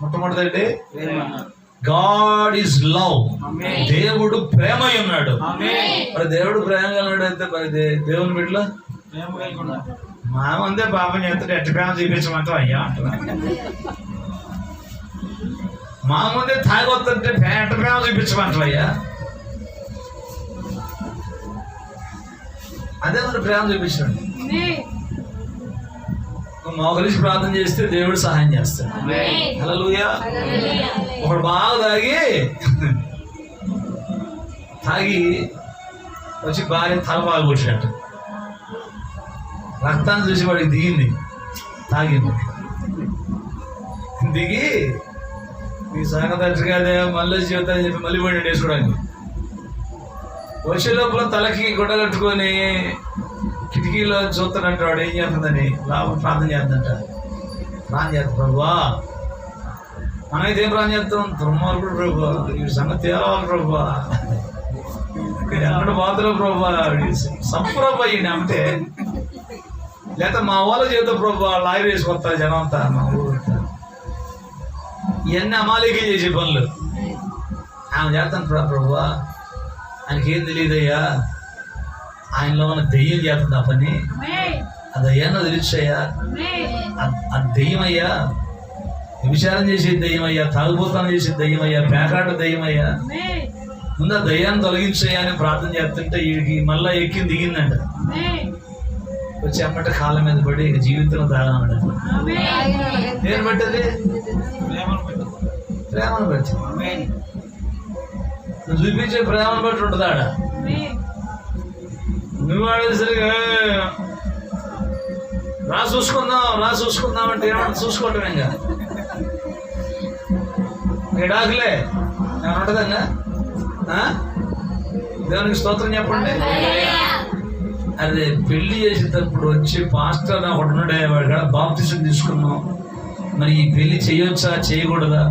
Speaker 1: మొట్టమొదటి గాడ్ ఈజ్ లవ్. దేవుడు ప్రేమ ఉన్నాడు. మరి దేవుడు ప్రేమ ఉన్నాడు అయితే మరి దేవుని బిడ్డలో మా ముందే పాపం చేస్తాడు, ఎట్ట ప్రేమ చూపించమంటే అయ్యా అంటున్నా. మా ముందే తాగొద్దంటే ఎట్ట ప్రేమ చూపించమంటారు అయ్యా. అదే మరి ప్రేమ చూపించాడు. మోకరించి ప్రార్థన చేస్తే దేవుడు సహాయం చేస్తాడు. హల్లెలూయా. ఒకడు బాగా తాగి వచ్చి భార్య తల బాగా కొట్టినట్టు రక్తాన్ని చూసి వాడికి దిగింది, తాగింది. దిగి నీ సంగతి కాదే మళ్ళీ జీవితాన్ని చెప్పి మళ్ళీ పోయి వేసుకోవడానికి వచ్చే లోపల తలకి గుడ్డ కట్టుకొని కిటికీలో చూస్తానంట. వాడు ఏం చేస్తుందని ప్రార్థన చేద్దంట. ప్రార్థన చేస్తా ప్రభువా, మనమైతే ఏం ప్రార్థన చేస్తాం? దుర్మార్గుడు ప్రభువా, ఈ సంగతి తేలవాలి ప్రభువా, ఎక్కడ పోతారో ప్రభువా, సంప్రభ అయ్యింది అంటే లేకపోతే మా వాళ్ళ చేత ప్రభువా లారీ వేసుకొస్తారు జనం అంతా మా ఊరు. ఇవన్నీ అమాలేకీ చేసే పనులు ఆమె చేస్తాను ప్రభువా. ఆయనకి ఏం తెలియదయ్యా, ఆయనలో ఉన్న దెయ్యం చేస్తుంది ఆ పని. ఆ దయ్యాన్ని వదిలిచ్చయ్యా, ఆ దెయ్యం అయ్యా, విచారం చేసే దెయ్యం అయ్యా, తాగుబోతానం చేసే దెయ్యం అయ్యా, పేకాట దెయ్యం అయ్యా, ముందు ఆ దయ్యాన్ని తొలగించయ్యా అని ప్రార్థన చేస్తుంటే వీడికి మళ్ళా ఎక్కి దిగిందంట. వచ్చి అమ్మట కాళ్ళ మీద పడి ఇక జీవితంలో తాగనమాట. నేను పెట్టది ప్రేమను బట్టి, నువ్వు చూపించే ప్రేమను బట్టి ఉంటుంది ఆడ. నువ్వు ఆడేసరిగా రా చూసుకుందాం అంటే ఏమన్నా చూసుకోవటం ఇంకా డాకులే ఏమన్నా ఉంటుందంగా. దేవునికి స్తోత్రం చెప్పండి. అదే పెళ్లి చేసేటప్పుడు వచ్చి పాస్టర్ ఒకటి ఉన్నాడే, వాడి కాడ బాప్తిసం తీసుకున్నాం, మరి ఈ పెళ్లి చేయొచ్చా చేయకూడదా,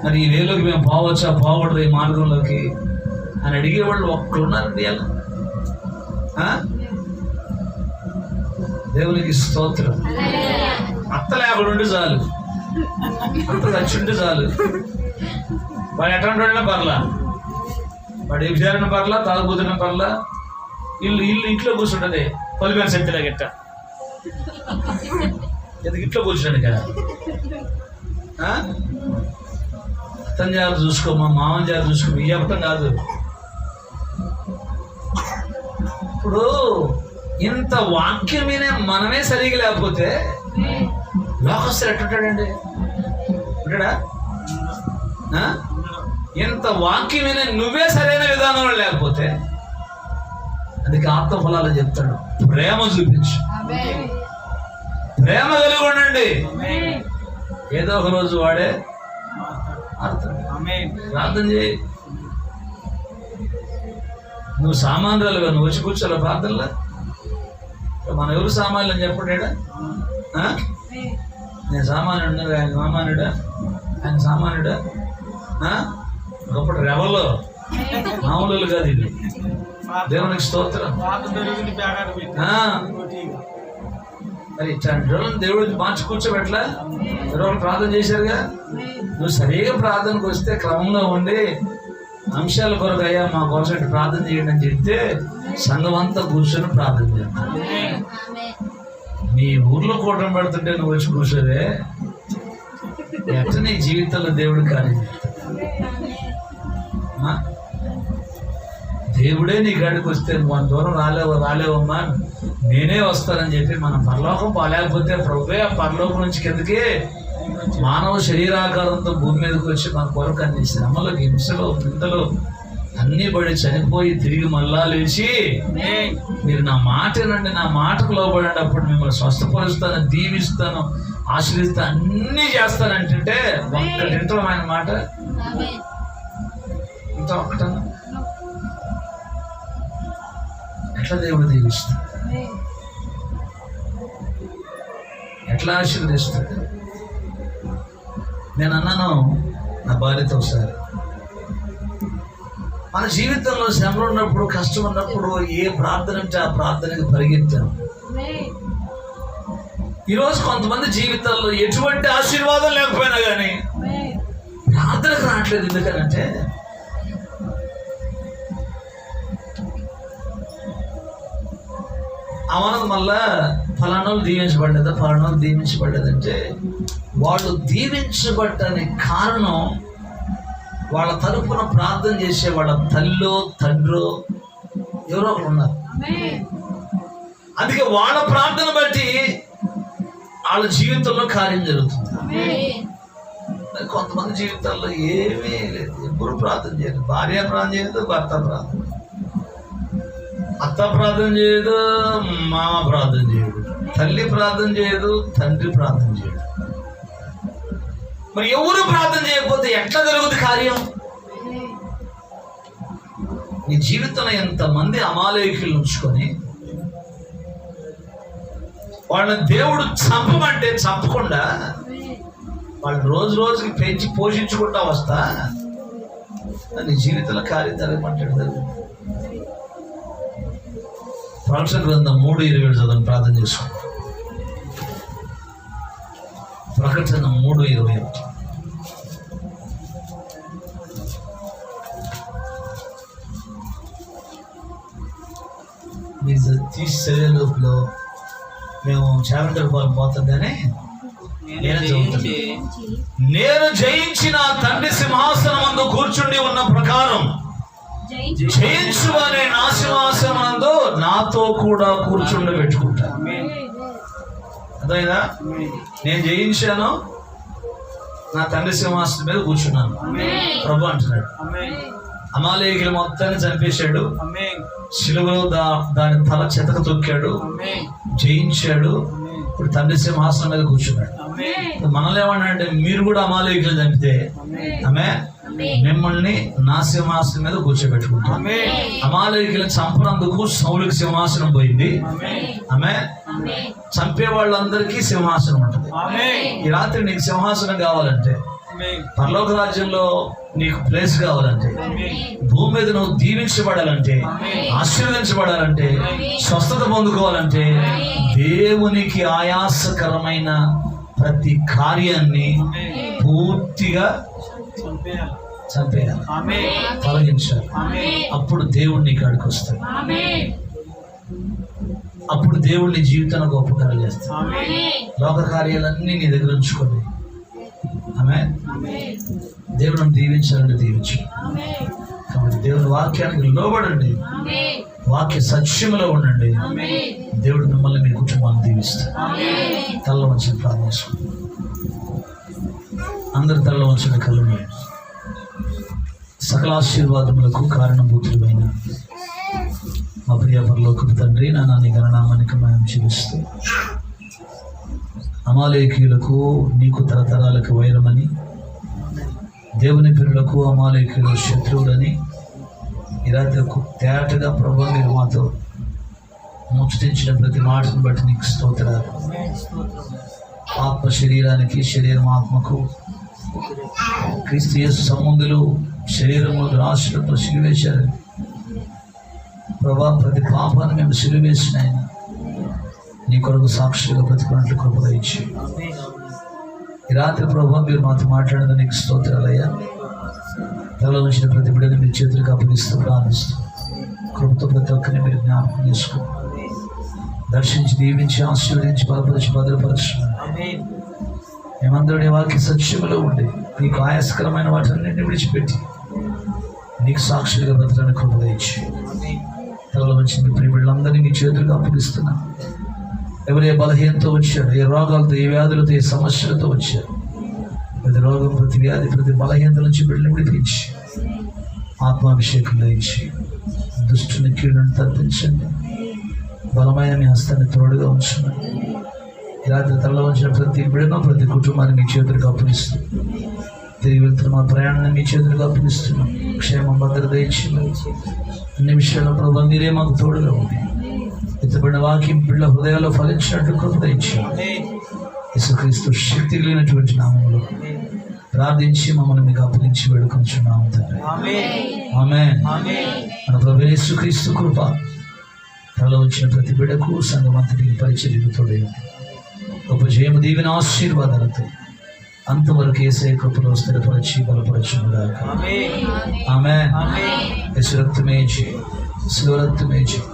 Speaker 1: మరి ఈ వేలోకి మేము పోవచ్చా పోకూడదు ఈ మార్గంలోకి అని అడిగేవాళ్ళు ఒక్కరున్నారండి. అలా దేవునికి స్తోత్రం. అత్త లేకుండా చాలు, అత్త చచ్చుంటే చాలు. వాడు ఎటువంటి వాళ్ళినా పర్లా, వాడు విచారణ పర్లా, తాగుబోతున్న పర్లా, ఇల్లు ఇంట్లో కూర్చుంటుంది పలిపేరు సెంతిలా గట్ట ఎందుకు ఇంట్లో కూర్చున్నాడు కదా. అత్తని జాగ్రత్త చూసుకోమా, మామని జాగ్రత్త చూసుకోమా, ఈ చెప్పటం కాదు. ఇప్పుడు ఇంత వాక్యం వినే మనమే సరిగా లేకపోతే లోకస్తులు ఎట్టుంటాడండి? ఉంటాడా? ఇంత వాక్యం వినే నువ్వే సరైన విధానంలో లేకపోతే, అందుకే ఆత్మ ఫలాలు చెప్తాడు, ప్రేమ చూపించు, ప్రేమ కలిగి ఉండండి. ఏదో ఒక రోజు వాడే మారుతాడు. ప్రార్థన చేయి. నువ్వు సామాన్యులుగా నువ్వు వచ్చి కూర్చోలే ప్రార్థనలో. మన ఎవరు సామాన్యులు అని చెప్పడాడా? నేను సామాన్యుడు, ఆయన సామాన్యుడా? ఆయన సామాన్యుడా? ఒకప్పుడు రెవల్లో మామూలు కాదు ఇది. దేవునికి స్తోత్రం. మరి ఇట్లాంటి రోజులు దేవుడు మార్చి కూర్చోబెట్టలా? రోజులు ప్రార్థన చేశారుగా. నువ్వు సరిగా ప్రార్థనకు వస్తే క్రమంగా ఉండి అంశాల కొరకు అయ్యా మా కోసం ప్రార్థన చేయండి అని చెప్తే సంఘం అంతా కూర్చొని ప్రార్థన చేస్తాను. నీ ఊర్లో కూటం పెడుతుంటే నువ్వు వచ్చి కూర్చోవే, ఎట్లా నీ జీవితంలో దేవుడు కార్యం చేస్తాడు. దేవుడే నీ కాడికి వస్తే నువ్వు అంత దూరం రాలేవమ్మా, నేనే వస్తానని చెప్పి మనం పరలోకం పోలేకపోతే ప్రభువే ఆ పరలోకం నుంచి కిందకి మానవ శరీరాకారంతో భూమి మీదకి వచ్చి మన కొరకు అన్ని శ్రమలు, హింసలు, నిందలు అన్నీ పడి చనిపోయి తిరిగి మళ్ళా లేచి మీరు నా మాటనండి, నా మాటకు లోబడండి, అప్పుడు మిమ్మల్ని స్వస్థపరుస్తాను, దీవిస్తాను, ఆశీర్దిస్తాను, అన్నీ చేస్తానంటే ఒక్కటింట్లో ఆయన మాట ఇంత ఒక్కటన్నా ఎట్లా దేవుడు దీవిస్తాడు, ఎట్లా ఆశీర్వదిస్తాడు. నేను అన్నాను నా భార్యతో ఒకసారి, మన జీవితంలో శ్రమలు ఉన్నప్పుడు, కష్టం ఉన్నప్పుడు ఏ ప్రార్థన అంటే ఆ ప్రార్థనకి పరిగెత్తాను. ఈరోజు కొంతమంది జీవితాల్లో ఎటువంటి ఆశీర్వాదం లేకపోయినా కానీ ప్రార్థనకు రావట్లేదు. ఎందుకనంటే అవనది మళ్ళా ఫలానాలు దీవించబడ్డదా, ఫలానాలు దీవించబడ్డదంటే వాళ్ళు దీవించబడ్డానికి కారణం వాళ్ళ తరపున ప్రార్థన చేసే వాళ్ళ తల్లో తండ్రో ఎవరో ఒకరు ఉన్నారు. అందుకే వాళ్ళ ప్రార్థన బట్టి వాళ్ళ జీవితంలో కార్యం జరుగుతుంది. కొంతమంది జీవితాల్లో ఏమీ లేదు, ఎప్పుడు ప్రార్థన చేయదు. భార్య ప్రార్థన చేయదు, భర్త ప్రార్థన, అత్త ప్రార్థన చేయదు, మామ ప్రార్థన చేయదు, తల్లి ప్రార్థన చేయదు, తండ్రి ప్రార్థన చేయడు. మరి ఎవరు ప్రార్థన చేయకపోతే ఎట్లా జరుగుతుంది కార్యం? నీ జీవితంలో ఎంతమంది అమాలేకులు ఉంచుకొని వాళ్ళని దేవుడు చంపమంటే చంపకుండా వాళ్ళు రోజు రోజుకి పెంచి పోషించుకుంటా వస్తా నీ జీవితంలో కార్యం జరగమంటాడు. ప్రకటన గ్రంథం 3:27 చదవని ప్రార్థన చేసుకోండి. ప్రకటన 3:21. మీరు తీసే లోపల మేము చావంటర్ పోతుందని నేను జయించిన తండ్రి సింహాసనం అందు కూర్చుండి ఉన్న ప్రకారం జయించు అనే నా సింహాసనం నాతో కూడా కూర్చుండబెట్టుకుంటా. అర్థమైందా? నేను జయించాను, నా తండ్రి సింహాసనం మీద కూర్చున్నాను ప్రభు అంటున్నాడు. అమాలేకులు మొత్తాన్ని చంపేశాడు, శిలువలో దాని తల చెతక తొక్కాడు, జయించాడు. ఇప్పుడు తండ్రి సింహాసనం మీద కూర్చున్నాడు. మనల్ని ఏమన్నాడంటే మీరు కూడా అమాలేకులు చంపితే ఆమె మిమ్మల్ని నా సింహాసనం మీద కూర్చోబెట్టుకుంటాం. అమాలేకులను చంపనందుకు సౌలుకి సింహాసనం పోయింది. ఆమె చంపే వాళ్ళందరికీ సింహాసనం ఉంటుంది. ఈ రాత్రి నీకు సింహాసనం కావాలంటే, పరలోక రాజ్యంలో నీకు ప్లేస్ కావాలంటే, భూమి మీద నువ్వు దీవించబడాలంటే, ఆశీర్వదించబడాలంటే, స్వస్థత పొందుకోవాలంటే, దేవునికి ఆయాసకరమైన ప్రతి కార్యాన్ని పూర్తిగా చంపేయాలి, తొలగించాలి. అప్పుడు దేవుడు నీ కాడికి వస్తాడు. అప్పుడు దేవుడు నీ జీవితాన్ని గొప్ప కార్యాలు చేస్తాడు. లోక కార్యాలన్నీ నీ దగ్గర ఉంచుకోండి. ఆమె దేవుడిని దీవించాలంటే దీవించు. కాబట్టి దేవుని వాక్యానికి లోబడండి, వాక్య సత్యములో ఉండండి. దేవుడు మిమ్మల్ని మీ కుటుంబాన్ని దీవిస్తాడు. తల్ల వంచిన ప్రార్థించుకోండి. అందరి తల్ల వంచిన కళ్ళు మీద సకల ఆశీర్వాదములకు కారణభూతులైన మా ప్రియ పరలోకపు తండ్రి, నా నీ గణనామానికి మేము చెల్లిస్తూ అమాలేకీయులకు నీకు తరతరాలకు వైరమని, దేవుని పిల్లలకు అమాలేకీయులు శత్రువులని ఈ రాత్రి తేటగా ప్రభు మీరు మాతో ముచ్చటించిన ప్రతి మాటను బట్టి నీకు స్తోత్రాలు. ఆత్మ శరీరానికి, శరీరం ఆత్మకు, క్రీస్తు యేసు సంబంధులు శరీరంలో రాశులతో సిలువేశారని ప్రభా, ప్రతి పాపాన్ని మేము సిలువేసిన ఆయన నీ కొరకు సాక్షులుగా బ్రతుకున్నట్లు కృప ఇచ్చి ఈ రాత్రి ప్రభా మీరు మాతో మాట్లాడిన నీకు స్తోత్రాలయ్యా. తలలో వచ్చిన ప్రతి బిడ్డని మీ చేతులకు అప్పగిస్తూ ప్రార్థిస్తూ కృపతో ప్రతి ఒక్కరిని మీరు జ్ఞాపకం చేసుకో, దర్శించి, దీవించి, ఆశీర్వదించి, బలపరిచి, భద్రపరచున్నాను. మేమందరూ వాక్య సత్యములో ఉండి నీకు ఆయాస్కరమైన వాటిని విడిచిపెట్టి నీకు సాక్షులుగా బ్రతకడానికి కృప ఇచ్చి తలలో వచ్చిన మీ ప్రియ బిడ్డలందరినీ మీ చేతులకు అప్పగిస్తున్నాను. ఎవరు ఏ బలహీనతో వచ్చారు, ఏ రోగాలతో, ఏ వ్యాధులతో, ఏ సమస్యలతో వచ్చారు, ప్రతి రోగం, ప్రతి వ్యాధి, ప్రతి బలహీనత నుంచి బిడ్డలు విడిపించి ఆత్మాభిషేకం ఇచ్చి దుష్టుని కీడును తప్పించండి. బలమైన మీ హస్తాన్ని తోడుగా ఉంచున్నాను. ఈ రాత్రి తరలో వచ్చిన ప్రతి బిడ్డను, ప్రతి కుటుంబాన్ని మీ చేతులకు అప్పగిస్తూ తిరిగి వెళ్తున్న మా ప్రయాణాన్ని మీ చేతులకు అప్పగిస్తున్నాం. క్షేమం, భద్రత ఇచ్చి అన్ని విషయాల్లో ప్రభావ మీరే మాకు తోడుగా ఉంది. ఎత్తబడిన వాక్యం బిడ్డల హృదయాల్లో ఫలించినట్లు కృప ఇచ్చి యేసుక్రీస్తు శక్తి లేనటువంటి నామంలో ప్రార్థించి మమ్మల్ని మీకు అప్పగించి వేడుకొంచున్నాము తండ్రి. ఆమేన్. మన ప్రభువైన యేసుక్రీస్తు కృప తరలో వచ్చిన ప్రతి బిడ్డకు, సంఘమంతటికి పరిచర్యకు తోడై గొప్ప జయము, దీవెన, ఆశీర్వాదాలతో అంతవరకు యేసయ్య కృపలో స్థిరపరిచి బలపరచుగాక. ఆమేన్. యేసు రక్తమే జయం, శిలువ రక్తమే జయం,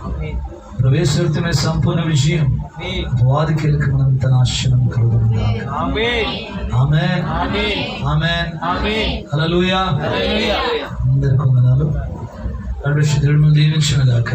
Speaker 1: ప్రవేశ రక్తమే సంపూర్ణ విజయం, వాది కీలకమంత నాశనం కలుగునుగాక. ఆమేన్. ఆమేన్. హల్లెలూయా. అందరికీ వందనాలు. దేవుడు దీవించునుగాక.